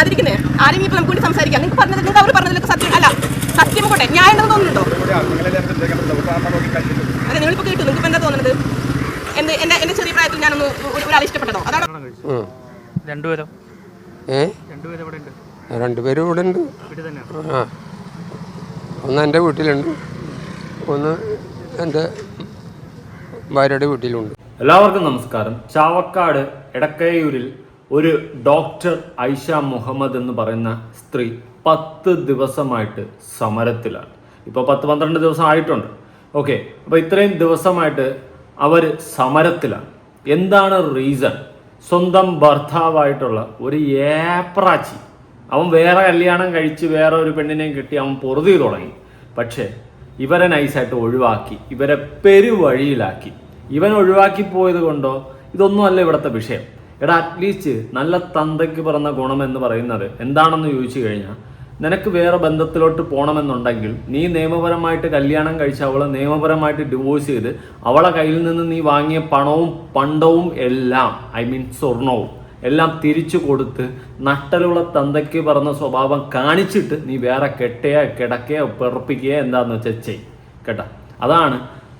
മിണ്ടാതിരിക്കുന്നേ? ആരെയും ഇപ്പൊ നമുക്ക് കൂടി സംസാരിക്കാം. നിങ്ങൾക്ക് പറഞ്ഞത് നിങ്ങൾ അവർ പറഞ്ഞതിലൊക്കെ സത്യം അല്ല, സത്യം കൂടെ ന്യായം ഉണ്ടെന്ന് തോന്നുന്നുണ്ടോ? അതെ, നിങ്ങളിപ്പോ കേട്ടു. നിങ്ങൾക്ക് എന്താ തോന്നുന്നത്? എന്റെ ചെറിയ പ്രായത്തിൽ ഞാനൊന്ന് ഒരാളെ ഇഷ്ടപ്പെട്ടതോ? അതാണ് രണ്ടുപേരും ഇവിടെ ഉണ്ട്. ആ, ഒന്ന് എൻ്റെ വീട്ടിലുണ്ട്, ഒന്ന് എൻ്റെ ഭാര്യയുടെ വീട്ടിലുണ്ട്. എല്ലാവർക്കും നമസ്കാരം. ചാവക്കാട് എടക്കയൂരിൽ ഒരു ഡോക്ടർ ഐഷ മുഹമ്മദ് എന്ന് പറയുന്ന സ്ത്രീ 10 ദിവസമായിട്ട് സമരത്തിലാണ്. ഇപ്പോൾ 10-12 ദിവസം ആയിട്ടുണ്ട്. ഓക്കെ, അപ്പോൾ ഇത്രയും ദിവസമായിട്ട് അവർ സമരത്തിലാണ്. എന്താണ് റീസൺ? സ്വന്തം ഭർത്താവായിട്ടുള്ള ഒരു ഏപ്രാച്ചി, അവൻ വേറെ കല്യാണം കഴിച്ച് വേറെ ഒരു പെണ്ണിനെയും കിട്ടി അവൻ പൊറുതി തുടങ്ങി. പക്ഷേ ഇവരെ നൈസായിട്ട് ഒഴിവാക്കി, ഇവരെ പെരുവഴിയിലാക്കി. ഇവൻ ഒഴിവാക്കി പോയത് കൊണ്ടോ? ഇതൊന്നും അല്ല ഇവിടുത്തെ വിഷയം. എടാ, അറ്റ്ലീസ്റ്റ് നല്ല തന്തയ്ക്ക് പറഞ്ഞ ഗുണമെന്ന് പറയുന്നത് എന്താണെന്ന് ചോദിച്ചു കഴിഞ്ഞാൽ, നിനക്ക് വേറെ ബന്ധത്തിലോട്ട് പോകണമെന്നുണ്ടെങ്കിൽ നീ നിയമപരമായിട്ട് കല്യാണം കഴിച്ച് അവളെ നിയമപരമായിട്ട് ഡിവോഴ്സ് ചെയ്ത് അവളെ കയ്യിൽ നിന്ന് നീ വാങ്ങിയ പണവും പണ്ടവും എല്ലാം, സ്വർണവും എല്ലാം തിരിച്ചു കൊടുത്ത് നട്ടലുള്ള തന്തയ്ക്ക് പറഞ്ഞ സ്വഭാവം കാണിച്ചിട്ട് നീ വേറെ കെട്ടുകയോ കിടക്കുകയോ പെറുപ്പിക്കുകയോ എന്താണെന്ന് വെച്ചാൽ ചെയ് കേട്ടോ. അതാണ്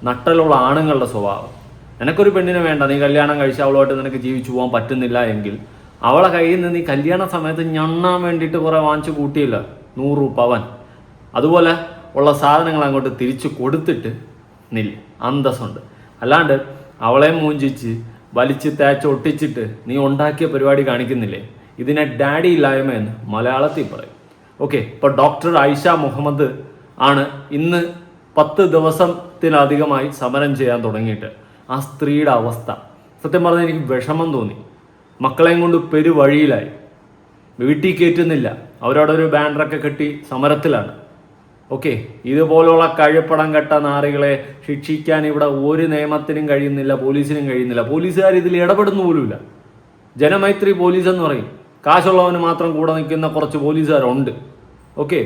നട്ടലുള്ള ആണുങ്ങളുടെ സ്വഭാവം. നിനക്കൊരു പെണ്ണിനെ വേണ്ട, നീ കല്യാണം കഴിച്ച് അവളുമായിട്ട് നിനക്ക് ജീവിച്ചു പോകാൻ പറ്റുന്നില്ല എങ്കിൽ അവളെ കയ്യിൽ നിന്ന് നീ കല്യാണ സമയത്ത് ഞണ്ണാൻ വേണ്ടിയിട്ട് കുറേ വാങ്ങിച്ചു കൂട്ടിയില്ല, 100 പവൻ അതുപോലെ ഉള്ള സാധനങ്ങൾ അങ്ങോട്ട് തിരിച്ചു കൊടുത്തിട്ട് നില്ല്, അന്തസ്സുണ്ട്. അല്ലാണ്ട് അവളെ മൂഞ്ചിച്ച് വലിച്ച് തേച്ച് ഒട്ടിച്ചിട്ട് നീ ഉണ്ടാക്കിയ പരിപാടി കാണിക്കുന്നില്ലേ, ഇതിനെ ഡാഡി ഇല്ലായ്മ എന്ന് മലയാളത്തിൽ പറയും. ഓക്കെ, ഇപ്പോൾ ഡോക്ടർ ഐഷ മുഹമ്മദ് ആണ് ഇന്ന് 10 ദിവസത്തിലധികമായി സമരം ചെയ്യാൻ തുടങ്ങിയിട്ട്. ആ സ്ത്രീയുടെ അവസ്ഥ സത്യം പറഞ്ഞാൽ എനിക്ക് വിഷമം തോന്നി. മക്കളെയും കൊണ്ട് പെരുവഴിയിലായി, വീട്ടിൽ കയറ്റുന്നില്ല, അവരവിടെ ഒരു ബാനറൊക്കെ കെട്ടി സമരത്തിലാണ്. ഓക്കെ, ഇതുപോലുള്ള കഴിപ്പടം കെട്ട നാറികളെ ശിക്ഷിക്കാൻ ഇവിടെ ഒരു നിയമത്തിനും കഴിയുന്നില്ല, പോലീസിനും കഴിയുന്നില്ല. പോലീസുകാർ ഇതിൽ ഇടപെടുന്ന പോലുമില്ല. ജനമൈത്രി പോലീസ് എന്ന് പറയും, കാശുള്ളവന് മാത്രം കൂടെ നിൽക്കുന്ന കുറച്ച് പോലീസുകാരുണ്ട്. ഓക്കെ,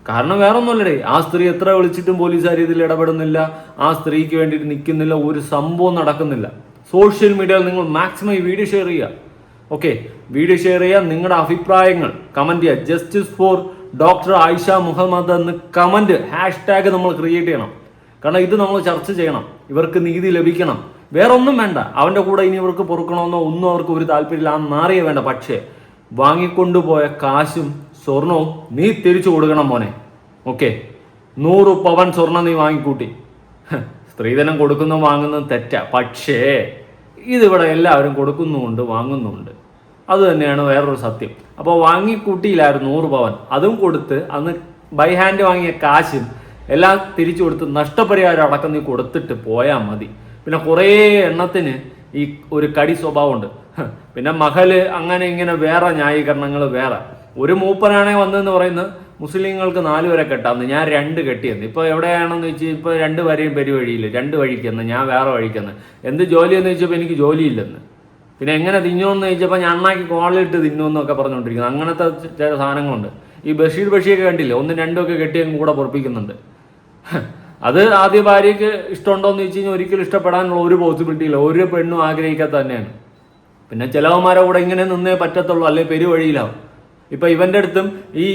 കാരണം വേറെ ഒന്നുമല്ലേ, ആ സ്ത്രീ എത്ര വിളിച്ചിട്ടും പോലീസുകാർ ഇതിൽ ഇടപെടുന്നില്ല, ആ സ്ത്രീക്ക് വേണ്ടിയിട്ട് നിൽക്കുന്നില്ല, ഒരു സംഭവം നടക്കുന്നില്ല. സോഷ്യൽ മീഡിയയിൽ നിങ്ങൾ മാക്സിമം ഈ വീഡിയോ ഷെയർ ചെയ്യുക. ഓക്കെ, വീഡിയോ ഷെയർ ചെയ്യുക, നിങ്ങളുടെ അഭിപ്രായങ്ങൾ കമൻറ്റ് ചെയ്യുക. Justice for doctor Aisha Muhammad എന്ന് കമൻറ്റ് #, നമ്മൾ ക്രിയേറ്റ് ചെയ്യണം. കാരണം ഇത് നമ്മൾ ചർച്ച ചെയ്യണം, ഇവർക്ക് നീതി ലഭിക്കണം. വേറെ ഒന്നും വേണ്ട, അവൻ്റെ കൂടെ ഇനി ഇവർക്ക് പൊറുക്കണമെന്നോ ഒന്നും അവർക്ക് ഒരു താല്പര്യമില്ല, ആ നാറിയ വേണ്ട. പക്ഷേ വാങ്ങിക്കൊണ്ടുപോയ കാശും സ്വർണവും നീ തിരിച്ചു കൊടുക്കണം മോനെ. ഓക്കെ, 100 പവൻ സ്വർണം നീ വാങ്ങിക്കൂട്ടി. സ്ത്രീധനം കൊടുക്കുന്നതും വാങ്ങുന്നതും തെറ്റാ, പക്ഷേ ഇതിവിടെ എല്ലാവരും കൊടുക്കുന്നുമുണ്ട് വാങ്ങുന്നുമുണ്ട്, അത് തന്നെയാണ് വേറൊരു സത്യം. അപ്പോൾ വാങ്ങിക്കൂട്ടിയില്ലായിരുന്നു 100 പവൻ, അതും കൊടുത്ത് അന്ന് ബൈ ഹാൻഡ് വാങ്ങിയ കാശും എല്ലാം തിരിച്ചു കൊടുത്ത് നഷ്ടപരിഹാരം അടക്കം നീ കൊടുത്തിട്ട് പോയാൽ മതി. പിന്നെ കുറേ എണ്ണത്തിന് ഈ ഒരു കടി സ്വഭാവമുണ്ട്. പിന്നെ മഹല് അങ്ങനെ ഇങ്ങനെ വേറെ ന്യായീകരണങ്ങൾ വേറെ. ഒരു മൂപ്പനാണെ വന്നതെന്ന് പറയുന്നത് മുസ്ലിങ്ങൾക്ക് 4 വരെ കെട്ടാമെന്ന്, ഞാൻ 2 കെട്ടിയെന്ന്. ഇപ്പോൾ എവിടെയാണെന്ന് വെച്ചാൽ ഇപ്പോൾ 2 വരെയും പെരുവഴിയിൽ 2 വഴിക്കെന്ന്, ഞാൻ വേറെ വഴിക്കെന്ന്. എന്ത് ജോലിയെന്ന് ചോദിച്ചപ്പോൾ എനിക്ക് ജോലിയില്ലെന്ന്. പിന്നെ എങ്ങനെ തിന്നുമെന്ന് ചോദിച്ചപ്പോൾ ഞാൻ അണ്ണാക്കി കോളിലിട്ട് തിന്നുമെന്നൊക്കെ പറഞ്ഞുകൊണ്ടിരിക്കുന്നത്. അങ്ങനത്തെ ചില സാധനങ്ങളുണ്ട്. ഈ ബഷീറൊക്കെ കണ്ടില്ലേ, 1, 2 ഒക്കെ കെട്ടിയും കൂടെ പൊറപ്പിക്കുന്നുണ്ട്. അത് ആദ്യ ഭാര്യയ്ക്ക് ഇഷ്ടമുണ്ടോ എന്ന് ചോദിച്ചു കഴിഞ്ഞാൽ ഒരിക്കലും ഇഷ്ടപ്പെടാനുള്ള ഒരു പോസിബിലിറ്റി ഇല്ല, ഒരു പെണ്ണും ആഗ്രഹിക്കാത്ത തന്നെയാണ്. പിന്നെ ചിലവന്മാരെ കൂടെ ഇങ്ങനെ നിന്നേ പറ്റത്തുള്ളൂ, അല്ലെ പെരുവഴിയിലാവും. ഇപ്പം ഇവൻ്റെ അടുത്തും ഈ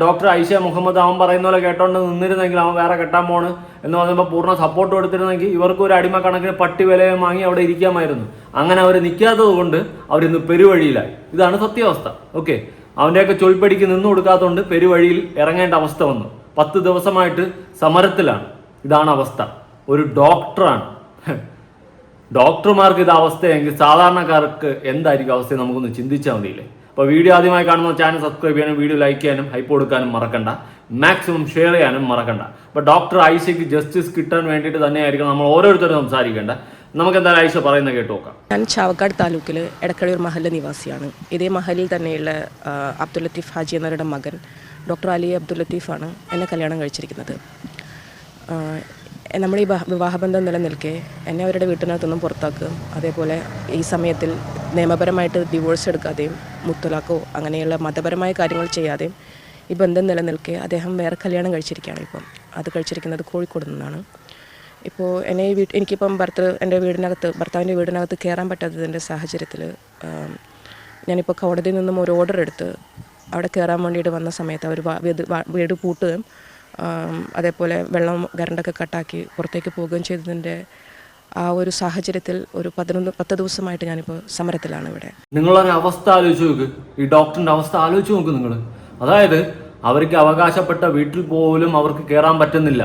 ഡോക്ടർ ഐഷ മുഹമ്മദ് അവൻ പറയുന്ന പോലെ കേട്ടോണ്ട് നിന്നിരുന്നെങ്കിൽ അവൻ വേറെ കെട്ടാൻ പോണ് എന്ന് പറയുമ്പോൾ പൂർണ്ണ സപ്പോർട്ട് കൊടുത്തിരുന്നെങ്കിൽ ഇവർക്ക് ഒരു അടിമ കണക്കിന് പട്ടി വിലയും വാങ്ങി അവിടെ ഇരിക്കാമായിരുന്നു. അങ്ങനെ അവർ നിൽക്കാത്തത് കൊണ്ട് അവരിന്ന് പെരുവഴിയിലായി. ഇതാണ് സത്യാവസ്ഥ. ഓക്കെ, അവൻ്റെയൊക്കെ ചൊൽപ്പടിക്ക് നിന്ന് കൊടുക്കാത്തതുകൊണ്ട് പെരുവഴിയിൽ ഇറങ്ങേണ്ട അവസ്ഥ വന്നു. 10 ദിവസമായിട്ട് സമരത്തിലാണ്. ഇതാണ് അവസ്ഥ. ഒരു ഡോക്ടറാണ്. ഡോക്ടർമാർക്ക് ഇത് അവസ്ഥയെങ്കിൽ സാധാരണക്കാർക്ക് എന്തായിരിക്കും അവസ്ഥ നമുക്കൊന്ന് ചിന്തിച്ചാൽ മതിയില്ലേ. അപ്പോൾ വീഡിയോ ആദ്യമായി കാണുന്ന ചാനൽ സബ്സ്ക്രൈബ് ചെയ്യാനും വീഡിയോ ലൈക്ക് ചെയ്യാനും ഹൈപ്പ് കൊടുക്കാനും മറക്കണ്ട, മാക്സിമം ഷെയർ ചെയ്യാനും മറക്കണ്ട. അപ്പോൾ ഡോക്ടർ ഐഷയ്ക്ക് ജസ്റ്റിസ് കിട്ടാൻ വേണ്ടിയിട്ട് തന്നെയായിരിക്കും നമ്മൾ ഓരോരുത്തരും സംസാരിക്കേണ്ട. നമുക്ക് എന്തായാലും ഐഷ പറയുന്നത് കേട്ട് നോക്കാം. ഞാൻ ചാവക്കാട് താലൂക്കിൽ എടക്കഴൂർ മഹലിലെ നിവാസിയാണ്. ഇതേ മഹലിൽ തന്നെയുള്ള അബ്ദുൽ ലത്തീഫ് ഹാജി എന്നവരുടെ മകൻ ഡോക്ടർ അലി അബ്ദുൽ ലത്തീഫാണ് എന്നെ കല്യാണം കഴിച്ചിരിക്കുന്നത്. നമ്മുടെ ഈ വിവാഹബന്ധം നിലനിൽക്കെ എന്നെ അവരുടെ വീട്ടിനകത്തൊന്നും പുറത്താക്കുകയും അതേപോലെ ഈ സമയത്തിൽ നിയമപരമായിട്ട് ഡിവോഴ്സ് എടുക്കാതെയും മുത്തലാഖോ അങ്ങനെയുള്ള മതപരമായ കാര്യങ്ങൾ ചെയ്യാതെയും ഈ ബന്ധം നിലനിൽക്കെ അദ്ദേഹം വേറെ കല്യാണം കഴിച്ചിരിക്കുകയാണ്. ഇപ്പം അത് കഴിച്ചിരിക്കുന്നത് കോഴിക്കോട് നിന്നാണ്. ഇപ്പോൾ എനിക്കിപ്പം ഭർത്താവിൻ്റെ വീടിനകത്ത് കയറാൻ പറ്റാത്തതിൻ്റെ സാഹചര്യത്തിൽ ഞാനിപ്പോൾ കോടതിയിൽ നിന്നും ഒരു ഓർഡർ എടുത്ത് അവിടെ കയറാൻ വേണ്ടിയിട്ട് വന്ന സമയത്ത് അവർ വീട് പൂട്ടുകയും അതേപോലെ വെള്ളം കറണ്ടൊക്കെ കട്ടാക്കി പുറത്തേക്ക് പോവുകയും ചെയ്തതിൻ്റെ ആ ഒരു സാഹചര്യത്തിൽ ഒരു 10 ദിവസമായിട്ട് ഞാനിപ്പോൾ സമരത്തിലാണ് ഇവിടെ. നിങ്ങളൊരു അവസ്ഥ ആലോചിച്ച് നോക്ക്, ഈ ഡോക്ടറിന്റെ അവസ്ഥ ആലോചിച്ച് നോക്ക് നിങ്ങൾ. അതായത് അവർക്ക് അവകാശപ്പെട്ട വീട്ടിൽ പോലും അവർക്ക് കയറാൻ പറ്റുന്നില്ല,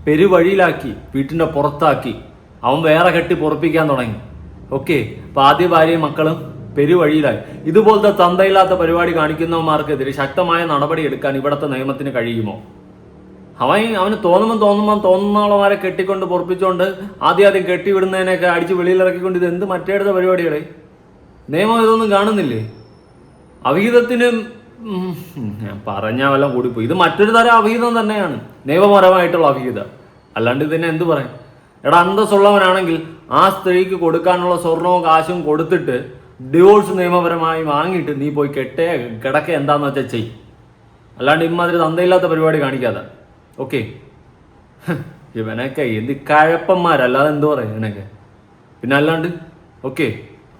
പെരുവഴിയിലാക്കി, വീട്ടിന്റെ പുറത്താക്കി, അവൻ വേറെ കെട്ടി പൊറപ്പിക്കാൻ തുടങ്ങി. ഓക്കെ, അപ്പൊ ആദ്യ ഭാര്യയും മക്കളും പെരുവഴിയിലായി. ഇതുപോലത്തെ തന്തയില്ലാത്ത പരിപാടി കാണിക്കുന്നവന്മാർക്കെതിരെ ശക്തമായ നടപടി എടുക്കാൻ ഇവിടുത്തെ നിയമത്തിന് കഴിയുമോ? അവന് തോന്നുന്നവന്മാരെ കെട്ടിക്കൊണ്ട് പൊറപ്പിച്ചുകൊണ്ട് ആദ്യം കെട്ടിവിടുന്നതിനൊക്കെ അടിച്ച് വെളിയിലിറക്കിക്കൊണ്ട് ഇത് എന്ത് മറ്റേടുത്ത പരിപാടികളെ? നിയമം ഇതൊന്നും കാണുന്നില്ലേ? അവിഹിതത്തിന് ഞാൻ പറഞ്ഞാൽ വല്ലതും കൂടിപ്പോയി. ഇത് മറ്റൊരു തരം അവിഹിതം തന്നെയാണ്, നിയമപരമായിട്ടുള്ള അവിഹിതം. അല്ലാണ്ട് ഇതിനെ എന്ത് പറയാം? എടാ, അന്തസ്സുള്ളവനാണെങ്കിൽ ആ സ്ത്രീക്ക് കൊടുക്കാനുള്ള സ്വർണവും കാശും കൊടുത്തിട്ട് ഡിവോഴ്സ് നിയമപരമായി വാങ്ങിയിട്ട് നീ പോയി കിടക്ക എന്താന്ന് വെച്ചാൽ ചെയ്യും. അല്ലാണ്ട് ഇമ്മാതിരി തന്തയില്ലാത്ത പരിപാടി കാണിക്കാതെ. ഓക്കെ, ഇവനൊക്കെ എന്ത് കഴപ്പന്മാരല്ലാതെ എന്ത് പറയും ഇവനൊക്കെ? പിന്നെ അല്ലാണ്ട് ഓക്കെ,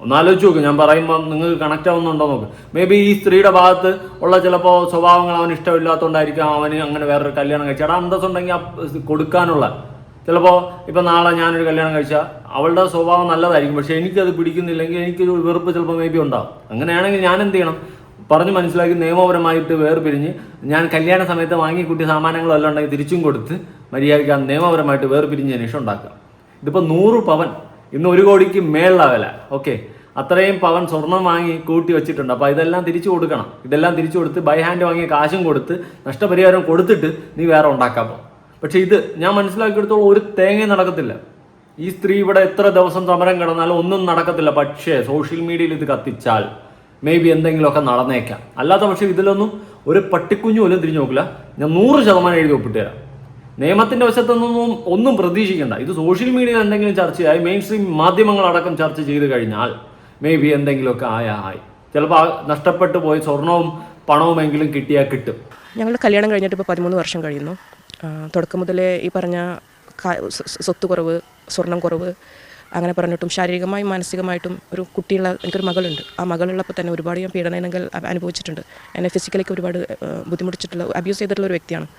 ഒന്നാലോചിച്ച് നോക്ക്. ഞാൻ പറയുമ്പോൾ നിങ്ങൾക്ക് കണക്റ്റ് ആവുന്നുണ്ടോ നോക്ക്. മേ ബി ഈ സ്ത്രീയുടെ ഭാഗത്ത് ഉള്ള ചിലപ്പോൾ സ്വഭാവങ്ങൾ അവന് ഇഷ്ടമില്ലാത്തതുകൊണ്ടായിരിക്കും അവന് അങ്ങനെ വേറൊരു കല്യാണം കഴിച്ചാൽ. എടാ, അന്തസ്സുണ്ടെങ്കിൽ കൊടുക്കാനുള്ള, ചിലപ്പോൾ ഇപ്പം നാളെ ഞാനൊരു കല്യാണം കഴിച്ചാൽ അവളുടെ സ്വഭാവം നല്ലതായിരിക്കും, പക്ഷെ എനിക്കത് പിടിക്കുന്നില്ലെങ്കിൽ എനിക്കൊരു വെറുപ്പ് ചിലപ്പോൾ മേ ബി ഉണ്ടാവും. അങ്ങനെയാണെങ്കിൽ ഞാൻ എന്ത് ചെയ്യണം? പറഞ്ഞ് മനസ്സിലാക്കി നിയമപരമായിട്ട് വേർപിരിഞ്ഞ് ഞാൻ കല്യാണ സമയത്ത് വാങ്ങിക്കൂട്ടി സാമാനങ്ങളെല്ലാം ഉണ്ടെങ്കിൽ തിരിച്ചും കൊടുത്ത് മര്യാദയ്ക്ക് നിയമപരമായിട്ട് വേർപിരിഞ്ഞതിന് ശേഷം ഉണ്ടാക്കാം. ഇതിപ്പോൾ 100 പവൻ, ഇന്ന് 1 കോടിക്ക് മേളിലാണ് വില. ഓക്കെ, അത്രയും പവൻ സ്വർണം വാങ്ങി കൂട്ടി വെച്ചിട്ടുണ്ട്. അപ്പോൾ ഇതെല്ലാം തിരിച്ചു കൊടുക്കണം. ഇതെല്ലാം തിരിച്ചു കൊടുത്ത് ബൈ ഹാൻഡ് വാങ്ങിയ കാശും കൊടുത്ത് നഷ്ടപരിഹാരം കൊടുത്തിട്ട് നീ വേറെ ഉണ്ടാക്കാൻ പോകും. പക്ഷെ ഇത് ഞാൻ മനസ്സിലാക്കിയെടുത്തോളം ഒരു തേങ്ങയും നടക്കത്തില്ല. ഈ സ്ത്രീ ഇവിടെ എത്ര ദിവസം സമരം കിടന്നാലും ഒന്നും നടക്കത്തില്ല. പക്ഷേ സോഷ്യൽ മീഡിയയിൽ ഇത് കത്തിച്ചാൽ മേ ബി എന്തെങ്കിലുമൊക്കെ നടന്നേക്കാം. അല്ലാത്ത പക്ഷേ ഇതിലൊന്നും ഒരു പട്ടിക്കുഞ്ഞു പോലും തിരിഞ്ഞു നോക്കില്ല. ഞാൻ 100% എഴുതി ഒപ്പിട്ട് തരാം. നിയമത്തിന്റെ വശത്തൊന്നും ഒന്നും പ്രതീക്ഷിക്കേണ്ട. ഇത് സോഷ്യൽ മീഡിയയിൽ എന്തെങ്കിലും ചർച്ചയായി മെയിൻ സ്ട്രീം മാധ്യമങ്ങളടക്കം ചർച്ച ചെയ്ത് കഴിഞ്ഞാൽ മേ ബി എന്തെങ്കിലുമൊക്കെ ആയി. ചിലപ്പോൾ നഷ്ടപ്പെട്ടു പോയി സ്വർണവും പണവുമെങ്കിലും കിട്ടിയാൽ കിട്ടും. ഞങ്ങളുടെ കല്യാണം കഴിഞ്ഞിട്ട് ഇപ്പോൾ 13 വർഷം കഴിയുന്നു. തുടക്കം മുതലേ ഈ പറഞ്ഞ സ്വത്ത് കുറവ്, സ്വർണം കുറവ്, അങ്ങനെ പറഞ്ഞിട്ടും ശാരീരികമായും മാനസികമായിട്ടും ഒരു കുട്ടിയുള്ള എനിക്കൊരു മകളുണ്ട്. ആ മകളുള്ളപ്പോൾ തന്നെ ഒരുപാട് ഞാൻ പീഡനങ്ങൾ അനുഭവിച്ചിട്ടുണ്ട്. എന്നെ ഫിസിക്കലിക്ക് ഒരുപാട് ബുദ്ധിമുട്ടിച്ചിട്ടുള്ള, അബ്യൂസ് ചെയ്തിട്ടുള്ള ഒരു വ്യക്തിയാണ്.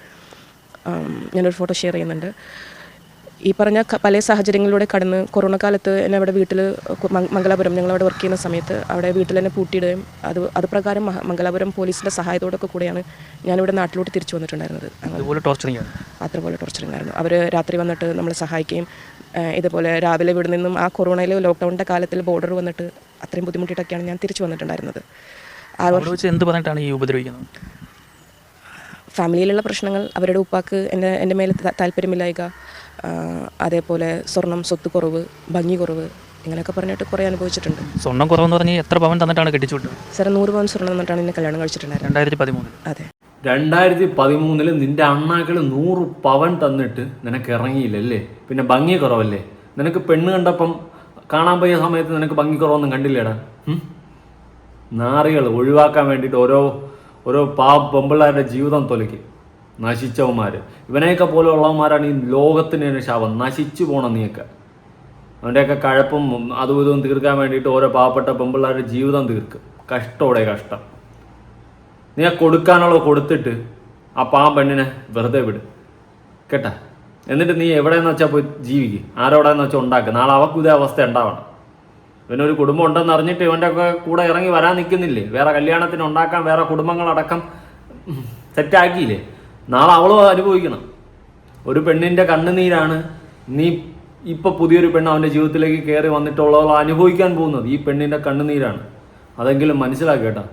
ഞാനൊരു ഫോട്ടോ ഷെയർ ചെയ്യുന്നുണ്ട്. ഈ പറഞ്ഞ പല സാഹചര്യങ്ങളിലൂടെ കടന്ന് കൊറോണ കാലത്ത് എന്നെ അവിടെ വീട്ടിൽ മംഗലാപുരം ഞങ്ങളവിടെ വർക്ക് ചെയ്യുന്ന സമയത്ത് അവിടെ വീട്ടിൽ തന്നെ പൂട്ടിയിടുകയും അത് പ്രകാരം മംഗലാപുരം പോലീസിൻ്റെ സഹായത്തോടൊക്കെ കൂടെയാണ് ഞാനിവിടെ നാട്ടിലോട്ട് തിരിച്ചു വന്നിട്ടുണ്ടായിരുന്നത്. അതുപോലെ ടോർച്ചറിങ് ആയിരുന്നു. അവർ രാത്രി വന്നിട്ട് നമ്മളെ സഹായിക്കുകയും ഇതുപോലെ രാവിലെ ഇവിടെ നിന്നും ആ കൊറോണയിൽ ലോക്ക്ഡൗണിൻ്റെ കാലത്തിൽ ബോർഡർ വന്നിട്ട് അത്രയും ബുദ്ധിമുട്ടിയിട്ടൊക്കെയാണ് ഞാൻ തിരിച്ചു വന്നിട്ടുണ്ടായിരുന്നത്. എന്ത് പറഞ്ഞിട്ടാണ് ഈ ഉപദ്രവിക്കുന്നത്? ഫാമിലിയിലുള്ള പ്രശ്നങ്ങൾ, അവരുടെ ഉപ്പാക്ക് എൻ്റെ മേലെ താല്പര്യമില്ലായ്ക, അതേപോലെ സ്വർണം, സ്വത്ത് കുറവ്, ഭംഗി കുറവ്, ഇങ്ങനെയൊക്കെ പറഞ്ഞിട്ട് കുറേ അനുഭവിച്ചിട്ടുണ്ട്. സ്വർണ്ണം കുറവെന്ന് പറഞ്ഞാൽ എത്ര പവൻ തന്നിട്ടാണ് കെട്ടിച്ചു വിട്ടത്? സാർ 100 പവൻ സ്വർണ്ണം തന്നിട്ടാണ് എന്നെ കല്യാണം കഴിച്ചിട്ടുണ്ടായിരുന്നത്. 2013. അതെ, 2013 നിന്റെ അണ്ണാക്കൾ 100 പവൻ തന്നിട്ട് നിനക്ക് ഇറങ്ങിയില്ലല്ലേ? പിന്നെ ഭംഗി കുറവല്ലേ? നിനക്ക് പെണ്ണ് കണ്ടപ്പം കാണാൻ പോയ സമയത്ത് നിനക്ക് ഭംഗി കുറവൊന്നും കണ്ടില്ലേടാ? നാറികൾ ഒഴിവാക്കാൻ വേണ്ടിയിട്ട് ഓരോ പെമ്പിള്ളാരുടെ ജീവിതം തൊലയ്ക്ക് നശിച്ചവന്മാർ. ഇവനെയൊക്കെ പോലെ ഉള്ളവന്മാരാണ് ഈ ലോകത്തിന് തന്നെ ശാപം. നശിച്ചു പോകണം നീയൊക്കെ. അവൻ്റെയൊക്കെ കഴപ്പും അതും ഇതും തീർക്കാൻ വേണ്ടിയിട്ട് ഓരോ പാവപ്പെട്ട പെമ്പിള്ളാരുടെ ജീവിതം തീർക്കും. കഷ്ടോടെ കഷ്ടം. നീ ആ കൊടുക്കാനുള്ളത് കൊടുത്തിട്ട് ആ പെണ്ണിനെ വെറുതെ വിട് കേട്ടാ. എന്നിട്ട് നീ എവിടെയെന്ന് വെച്ചാൽ പോയി ജീവിക്കും, ആരോടെന്ന് വെച്ചാൽ ഉണ്ടാക്കുക. നാളെ അവർക്ക് ഇതേ അവസ്ഥ ഉണ്ടാവണം. ഇവനൊരു കുടുംബം ഉണ്ടെന്ന് അറിഞ്ഞിട്ട് ഇവൻ്റെ ഒക്കെ കൂടെ ഇറങ്ങി വരാൻ നിൽക്കുന്നില്ലേ? വേറെ കല്യാണത്തിന് ഉണ്ടാക്കാൻ വേറെ കുടുംബങ്ങളടക്കം സെറ്റാക്കിയില്ലേ? നാളെ അവളും അനുഭവിക്കണം. ഒരു പെണ്ണിൻ്റെ കണ്ണുനീരാണ് നീ ഇപ്പോൾ പുതിയൊരു പെണ്ണ് അവൻ്റെ ജീവിതത്തിലേക്ക് കയറി വന്നിട്ടുള്ളവൾ അനുഭവിക്കാൻ പോകുന്നത്. ഈ പെണ്ണിൻ്റെ കണ്ണുനീരാണ്. അതെങ്കിലും മനസ്സിലാക്കി കേട്ടോ.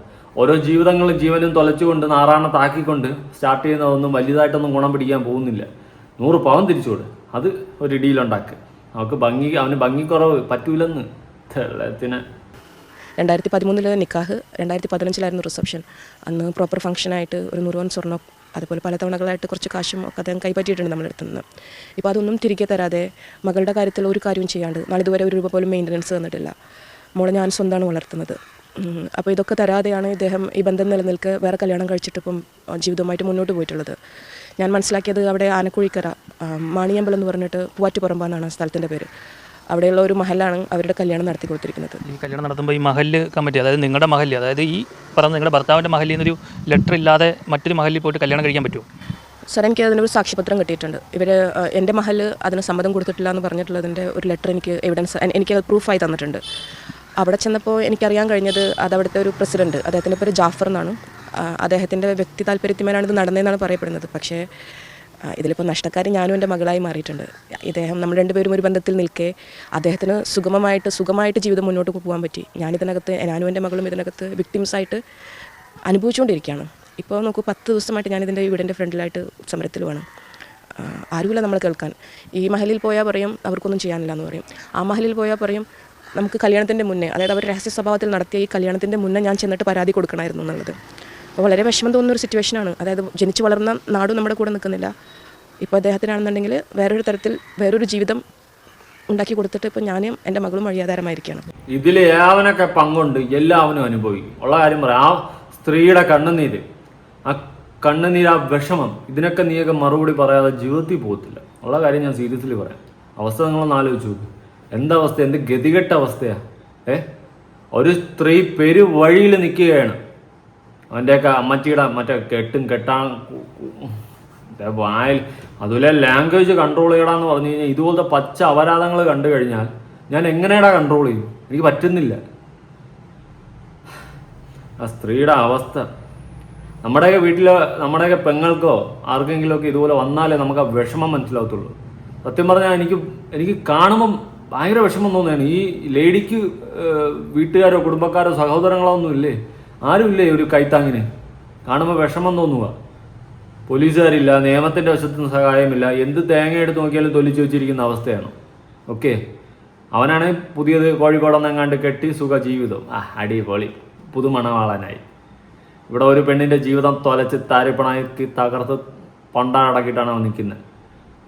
ഓരോ ജീവിതങ്ങളും ജീവനും തൊലച്ചുകൊണ്ട് നാറാണത്താക്കിക്കൊണ്ട് സ്റ്റാർട്ട് ചെയ്യുന്നതൊന്നും വലുതായിട്ടൊന്നും ഗുണം പിടിക്കാൻ പോകുന്നില്ല. 100 പവൻ തിരിച്ചുകൊട്, അത് ഒരു ഇടിയിലുണ്ടാക്കുക. അവന് ഭംഗിക്കുറവ് പറ്റൂലെന്ന് തെള്ളത്തിന്. 2013 നിക്കാഹ്, 2015 റിസപ്ഷൻ. അന്ന് പ്രോപ്പർ ഫംഗ്ഷനായിട്ട് ഒരു 100 പവൻ സ്വർണ്ണം, അതുപോലെ പല തവണകളായിട്ട് കുറച്ച് കാശും ഒക്കെ അദ്ദേഹം കൈപ്പറ്റിയിട്ടുണ്ട് നമ്മളെടുത്തു നിന്ന്. ഇപ്പോൾ അതൊന്നും തിരികെ തരാതെ മകളുടെ കാര്യത്തിൽ ഒരു കാര്യവും ചെയ്യാണ്ട് നാളിതുവരെ 1 രൂപ പോലും മെയിൻ്റനൻസ് തന്നിട്ടില്ല. മോളെ ഞാൻ സ്വന്തമാണ് വളർത്തുന്നത്. അപ്പോൾ ഇതൊക്കെ തരാതെയാണ് ഇദ്ദേഹം ഈ ബന്ധം നിലനിൽക്ക് വേറെ കല്യാണം കഴിച്ചിട്ടിപ്പം ജീവിതവുമായിട്ട് മുന്നോട്ട് പോയിട്ടുള്ളത്. ഞാൻ മനസ്സിലാക്കിയത് അവിടെ ആനക്കുഴിക്കര മാണിയമ്പലം എന്ന് പറഞ്ഞിട്ട് പൂവാറ്റുപറമ്പാന്നാണ് സ്ഥലത്തിൻ്റെ പേര്. അവിടെയുള്ള ഒരു മഹലാണ് അവരുടെ കല്യാണം നടത്തി കൊടുത്തിരിക്കുന്നത്. ഈ കല്യാണം നടത്തുമ്പോൾ ഈ മഹല്ല് കമ്മിറ്റി, അതായത് നിങ്ങളുടെ മഹല്ല്, അതായത് ഈ പറഞ്ഞ നിങ്ങളുടെ ഭർത്താവിൻ്റെ മഹല്ലിൽ നിന്നൊരു ലെറ്റർ ഇല്ലാതെ മറ്റൊരു മഹല്ലിൽ പോയിട്ട് കല്യാണം കഴിക്കാൻ പറ്റുമോ? സാർ, എനിക്ക് അതിനൊരു സാക്ഷ്യപത്രം കിട്ടിയിട്ടുണ്ട്. ഇവർ എൻ്റെ മഹല് അതിന് സമ്മതം കൊടുത്തിട്ടില്ല എന്ന് പറഞ്ഞിട്ടുള്ളതിൻ്റെ ഒരു ലെറ്റർ എനിക്ക് എവിഡൻസ്, എനിക്ക് പ്രൂഫായി തന്നിട്ടുണ്ട്. അവിടെ ചെന്നപ്പോൾ എനിക്കറിയാൻ കഴിഞ്ഞത് അത് അവിടുത്തെ ഒരു പ്രസിഡൻറ്റ്, അദ്ദേഹത്തിൻ്റെ പേര് ജാഫർ എന്നാണ്, അദ്ദേഹത്തിൻ്റെ വ്യക്തി താല്പര്യത്തിന്മേലാണ് ഇത് നടന്നതെന്നാണ് പറയപ്പെടുന്നത്. പക്ഷേ ഇതിലിപ്പോൾ നഷ്ടക്കാരി ഞാനും എൻ്റെ മകളായി മാറിയിട്ടുണ്ട്. ഇദ്ദേഹം നമ്മൾ രണ്ടുപേരും ഒരു ബന്ധത്തിൽ നിൽക്കെ അദ്ദേഹത്തിന് സുഖമായിട്ട് ജീവിതം മുന്നോട്ട് പോകാൻ പറ്റി. ഞാനും എൻ്റെ മകളും ഇതിനകത്ത് വിക്ടിംസായിട്ട് അനുഭവിച്ചുകൊണ്ടിരിക്കുകയാണ്. ഇപ്പോൾ നോക്കൂ, 10 ദിവസമായിട്ട് ഞാനിതിൻ്റെ വീടിൻ്റെ ഫ്രണ്ടിലായിട്ട് സമരത്തിൽ വേണം. ആരുമില്ല നമ്മൾ കേൾക്കാൻ. ഈ മഹലിൽ പോയാൽ പറയും അവർക്കൊന്നും ചെയ്യാനില്ല എന്ന് പറയും. ആ മഹലിൽ പോയാൽ പറയും നമുക്ക് കല്യാണത്തിൻ്റെ മുന്നേ, അതായത് അവർ രഹസ്യ സ്വഭാവത്തിൽ നടത്തിയ ഈ കല്യാണത്തിൻ്റെ മുന്നേ ഞാൻ ചെന്നിട്ട് പരാതി കൊടുക്കണമായിരുന്നു എന്നുള്ളത്. അപ്പോൾ വളരെ വിഷമം തോന്നുന്നൊരു സിറ്റുവേഷനാണ്. അതായത് ജനിച്ചു വളർന്ന നാടും നമ്മുടെ കൂടെ നിൽക്കുന്നില്ല. ഇപ്പോൾ അദ്ദേഹത്തിനാണെന്നുണ്ടെങ്കിൽ വേറൊരു തരത്തിൽ വേറൊരു ജീവിതം ഉണ്ടാക്കി കൊടുത്തിട്ട് ഇപ്പോൾ ഞാനും എൻ്റെ മകളും വഴിയാധാരമായിരിക്കുകയാണ്. ഇതിൽ ഏവനൊക്കെ പങ്കുണ്ട്, എല്ലാവനും അനുഭവിക്കും. ഉള്ള കാര്യം പറയാം, ആ സ്ത്രീയുടെ കണ്ണുനീര്, ആ കണ്ണുനീര്, ആ വിഷമം, ഇതിനൊക്കെ നീയൊക്കെ മറുപടി പറയാതെ ജീവിതത്തിൽ പോകത്തില്ല. ഉള്ള കാര്യം ഞാൻ സീരിയസ്ലി പറയാം. അവസ്ഥ നിങ്ങളൊന്ന് ആലോചിച്ച് നോക്ക്. എന്താ അവസ്ഥ, എന്ത് ഗതികെട്ട അവസ്ഥയാ. ഒരു സ്ത്രീ പെരുവഴിയിൽ നിൽക്കുകയാണ്. അവൻ്റെയൊക്കെ അമ്മച്ചിയുടെ മറ്റേ കെട്ടാൻ വായിൽ, അതുപോലെ ലാംഗ്വേജ് കൺട്രോൾ ചെയ്യണമെന്ന് പറഞ്ഞു കഴിഞ്ഞാൽ ഇതുപോലത്തെ പച്ച അപരാധങ്ങൾ കണ്ടു കഴിഞ്ഞാൽ ഞാൻ എങ്ങനെയാടാ കൺട്രോൾ ചെയ്യും? എനിക്ക് പറ്റുന്നില്ല. ആ സ്ത്രീയുടെ അവസ്ഥ, നമ്മുടെയൊക്കെ വീട്ടിൽ നമ്മുടെയൊക്കെ പെങ്ങൾക്കോ ആർക്കെങ്കിലുമൊക്കെ ഇതുപോലെ വന്നാലേ നമുക്ക് ആ വിഷമം മനസ്സിലാവത്തുള്ളൂ. സത്യം പറഞ്ഞാൽ എനിക്ക് കാണുമ്പം ഭയങ്കര വിഷമം തോന്നുകയാണ്. ഈ ലേഡിക്ക് വീട്ടുകാരോ കുടുംബക്കാരോ സഹോദരങ്ങളോ ഒന്നും ഇല്ലേ? ആരുമില്ലേ ഒരു കൈത്താങ്ങിന്? കാണുമ്പോൾ വിഷമം തോന്നുക. പോലീസുകാരില്ല, നിയമത്തിൻ്റെ വശത്തുനിന്ന് സഹായമില്ല, എന്ത് തേങ്ങ എടുത്ത് നോക്കിയാലും തൊലിച്ച് വെച്ചിരിക്കുന്ന അവസ്ഥയാണ്. ഓക്കെ, അവനാണെങ്കിൽ പുതിയത് കോഴിക്കോടെന്നെങ്ങാണ്ട് കെട്ടി സുഖ ജീവിതം, അടിപൊളി പുതുമണവാളനായി. ഇവിടെ ഒരു പെണ്ണിൻ്റെ ജീവിതം തൊലച്ച് താരിപ്പണാക്കി തകർത്ത് പണ്ടാടക്കിയിട്ടാണ് അവൻ നിൽക്കുന്നത്.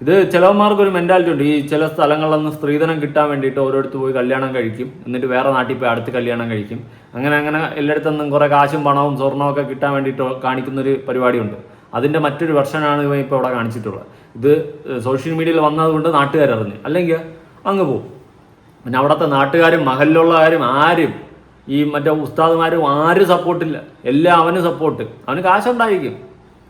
ഇത് ചിലവന്മാർക്കൊരു മെൻറ്റാലിറ്റി ഉണ്ട്. ഈ ചില സ്ഥലങ്ങളിലൊന്നും സ്ത്രീധനം കിട്ടാൻ വേണ്ടിയിട്ട് ഓരോരുത്തർ പോയി കല്യാണം കഴിക്കും, എന്നിട്ട് വേറെ നാട്ടിൽ പോയി അടുത്ത് കല്യാണം കഴിക്കും. അങ്ങനെ എല്ലായിടത്തുനിന്നും കുറേ കാശും പണവും സ്വർണവും ഒക്കെ കിട്ടാൻ വേണ്ടിയിട്ട് കാണിക്കുന്നൊരു പരിപാടിയുണ്ട്. അതിൻ്റെ മറ്റൊരു വെർഷനാണ് ഇവ ഇപ്പോൾ ഇവിടെ കാണിച്ചിട്ടുള്ളത്. ഇത് സോഷ്യൽ മീഡിയയിൽ വന്നതുകൊണ്ട് നാട്ടുകാരറിഞ്ഞ്, അല്ലെങ്കിൽ അങ്ങ് പോകും. പിന്നെ അവിടുത്തെ നാട്ടുകാരും മഹലിലുള്ളവരും ആരും, ഈ മറ്റേ ഉസ്താദുമാരും ആരും സപ്പോർട്ടില്ല. എല്ലാം അവന് സപ്പോർട്ട്. അവന് കാശുണ്ടായിരിക്കും,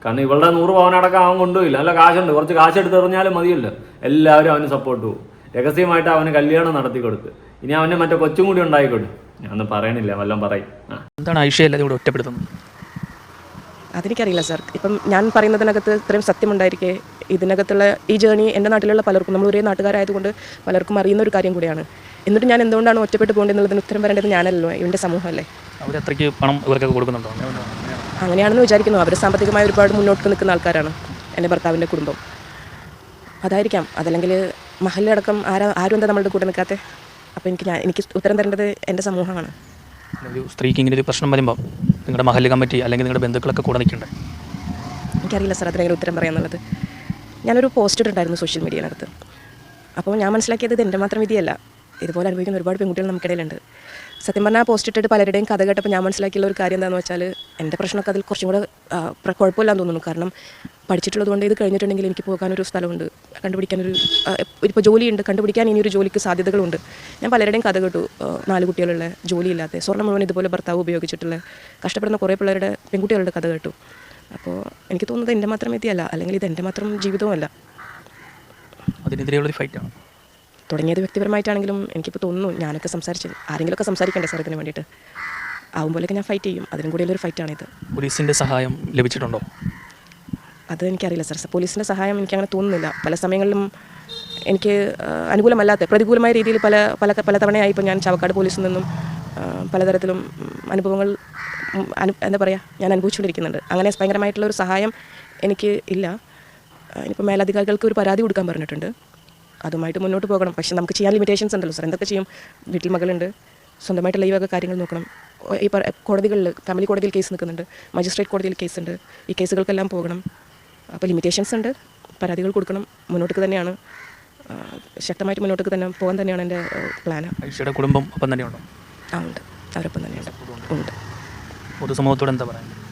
കാരണം ഇവളുടെ 100 പവനടക്കം അവൻ കൊണ്ടുപോയില്ല. നല്ല കാശുണ്ട്, കുറച്ച് കാശെടുത്ത് എറിഞ്ഞാലും മതിയല്ലോ. എല്ലാവരും അവന് സപ്പോർട്ട് പോകും. രഹസ്യമായിട്ട് അവന് കല്യാണം നടത്തി കൊടുത്ത്, ഇനി അവന് മറ്റേ കൊച്ചും കൂടി ഉണ്ടായിക്കോട്ടെ. ഞാനൊന്നും പറയണില്ല, വല്ലതും പറയും. എന്താണ് ഐഷയല്ലേ ഇവിടെ ഒറ്റപ്പെടുത്തുന്നത്? അതെനിക്കറിയില്ല സാർ. ഇപ്പം ഞാൻ പറയുന്നതിനകത്ത് ഇത്രയും സത്യമുണ്ടായിരിക്കെ ഇതിനകത്തുള്ള ഈ ജേണി എൻ്റെ നാട്ടിലുള്ള പലർക്കും, നമ്മൾ ഒരേ നാട്ടുകാരായതുകൊണ്ട് പലർക്കും അറിയുന്ന ഒരു കാര്യം കൂടിയാണ്. എന്നിട്ട് ഞാൻ എന്തുകൊണ്ടാണ് ഒറ്റപ്പെട്ട് പോകേണ്ടതെന്നുള്ളതിന് ഉത്തരം പറയേണ്ടത് ഞാനല്ലോ, ഇവൻ്റെ സമൂഹമല്ലേ. അവർ അത്രയ്ക്ക് പണം ഇവർക്കൊക്കെ കൊടുക്കുന്നുണ്ടോ? അങ്ങനെയാണെന്ന് വിചാരിക്കുന്നു. അവർ സാമ്പത്തികമായി ഒരുപാട് മുന്നോട്ട് നിൽക്കുന്ന ആൾക്കാരാണ്, എൻ്റെ ഭർത്താവിൻ്റെ കുടുംബം. അതായിരിക്കാം. അതല്ലെങ്കിൽ മഹലടക്കം ആരും എന്താ നമ്മളുടെ കൂടെ നിൽക്കാത്തത്? അപ്പോൾ എനിക്ക് ഉത്തരം തരേണ്ടത് എൻ്റെ സമൂഹമാണ്. ഒരു സ്ത്രീക്ക് ഇങ്ങനെ ഒരു പ്രശ്നം വരുമ്പോൾ നിങ്ങളുടെ മഹല്ല് കമ്മിറ്റി അല്ലെങ്കിൽ നിങ്ങളുടെ ബന്ധുക്കളൊക്കെ കൂടെ നിൽക്കണ്ടേ? എനിക്കറിയില്ല സാർ അതിനെങ്ങനെ ഉത്തരം പറയാന്നുള്ളത്. ഞാനൊരു പോസ്റ്റ് ഇട്ടിട്ടുണ്ടായിരുന്നു സോഷ്യൽ മീഡിയയിനകത്ത്. അപ്പോൾ ഞാൻ മനസ്സിലാക്കിയത് ഇത് എൻ്റെ മാത്രം വിധിയല്ല, ഇതുപോലെ അനുഭവിക്കുന്ന ഒരുപാട് പെൺകുട്ടികൾ നമുക്കിടയിലുണ്ട്. സത്യം പറഞ്ഞാൽ ആ പോസ്റ്റ് ഇട്ടിട്ട് പലരുടെയും കഥ കേട്ടപ്പോൾ ഞാൻ മനസ്സിലാക്കിയുള്ള ഒരു കാര്യം എന്താണെന്ന് വെച്ചാൽ എൻ്റെ പ്രശ്നമൊക്കെ അതിൽ കുറച്ചും കൂടെ കുഴപ്പമില്ലാന്ന് തോന്നുന്നു. കാരണം പഠിച്ചിട്ടുള്ളത് കൊണ്ട് ഇത് കഴിഞ്ഞിട്ടുണ്ടെങ്കിൽ എനിക്ക് പോകാനൊരു സ്ഥലമുണ്ട്, കണ്ടുപിടിക്കാനൊരു ഇപ്പോൾ ജോലിയുണ്ട്, കണ്ടുപിടിക്കാൻ ഇനിയൊരു ജോലിക്ക് സാധ്യതകളുണ്ട്. ഞാൻ പലരുടെയും കഥ കേട്ടു, 4 കുട്ടികളുള്ള, ജോലിയില്ലാത്ത, സ്വർണ്ണം മുഴുവൻ ഇതുപോലെ ഭർത്താവ് ഉപയോഗിച്ചിട്ടുള്ള കഷ്ടപ്പെടുന്ന കുറേ പിള്ളേരുടെ പെൺകുട്ടികളുടെ കഥ കേട്ടു. അപ്പോൾ എനിക്ക് തോന്നുന്നത് എൻ്റെ മാത്രം എത്തിയല്ല, അല്ലെങ്കിൽ ഇത് എൻ്റെ മാത്രം ജീവിതവുമല്ല. അതിനെതിരെയുള്ളൊരു ഫൈറ്റാണ് തുടങ്ങിയത്. വ്യക്തിപരമായിട്ടാണെങ്കിലും എനിക്കിപ്പോൾ തോന്നുന്നു ഞാനൊക്കെ ആരെങ്കിലുമൊക്കെ സംസാരിക്കണ്ടേ സാർ ഇതിന് വേണ്ടിയിട്ട്. ആവുമ്പോഴേക്ക് ഞാൻ ഫൈറ്റ് ചെയ്യും. അതിനും കൂടിയുള്ളൊരു ഫൈറ്റാണിത്. പോലീസിൻ്റെ സഹായം ലഭിച്ചിട്ടുണ്ടോ? അത് എനിക്കറിയില്ല സാർ. പോലീസിൻ്റെ സഹായം എനിക്കങ്ങനെ തോന്നുന്നില്ല. പല സമയങ്ങളിലും എനിക്ക് അനുകൂലമല്ലാത്ത പ്രതികൂലമായ രീതിയിൽ പല തവണയായി ഇപ്പോൾ ഞാൻ ചാവക്കാട് പോലീസിൽ നിന്നും പലതരത്തിലും അനുഭവങ്ങൾ എന്താ പറയുക ഞാൻ അനുഭവിച്ചുകൊണ്ടിരിക്കുന്നുണ്ട്. അങ്ങനെ ഭയങ്കരമായിട്ടുള്ളൊരു സഹായം എനിക്ക് ഇല്ല. ഇനിയിപ്പോൾ മേലധികാരികൾക്ക് ഒരു പരാതി കൊടുക്കാൻ പറഞ്ഞിട്ടുണ്ട്, അതുമായിട്ട് മുന്നോട്ട് പോകണം. പക്ഷേ നമുക്ക് ചെയ്യാൻ ലിമിറ്റേഷൻസ് ഉണ്ടല്ലോ സാർ. എന്തൊക്കെ ചെയ്യും? വീട്ടിൽ മകളുണ്ട്, സ്വന്തമായിട്ടുള്ള ഈ വക കാര്യങ്ങൾ നോക്കണം. ഈ കോടതികളിൽ, ഫാമിലി കോടതിയിൽ കേസ് നിൽക്കുന്നുണ്ട്, മജിസ്ട്രേറ്റ് കോടതിയിൽ കേസുണ്ട്. ഈ കേസുകൾക്കെല്ലാം പോകണം. അപ്പോൾ ലിമിറ്റേഷൻസ് ഉണ്ട്, പരാതികൾ കൊടുക്കണം. മുന്നോട്ടേക്ക് തന്നെയാണ്, ശക്തമായിട്ട് മുന്നോട്ടേക്ക് തന്നെ പോകാൻ തന്നെയാണ് എൻ്റെ പ്ലാന്. ഐഷയുടെ കുടുംബം ഒപ്പം തന്നെയുണ്ടോ? ഉണ്ട്, അവരൊപ്പം തന്നെയുണ്ട്. ഉണ്ട്. പൊതുസമൂഹത്തോട് എന്താ പറയുക?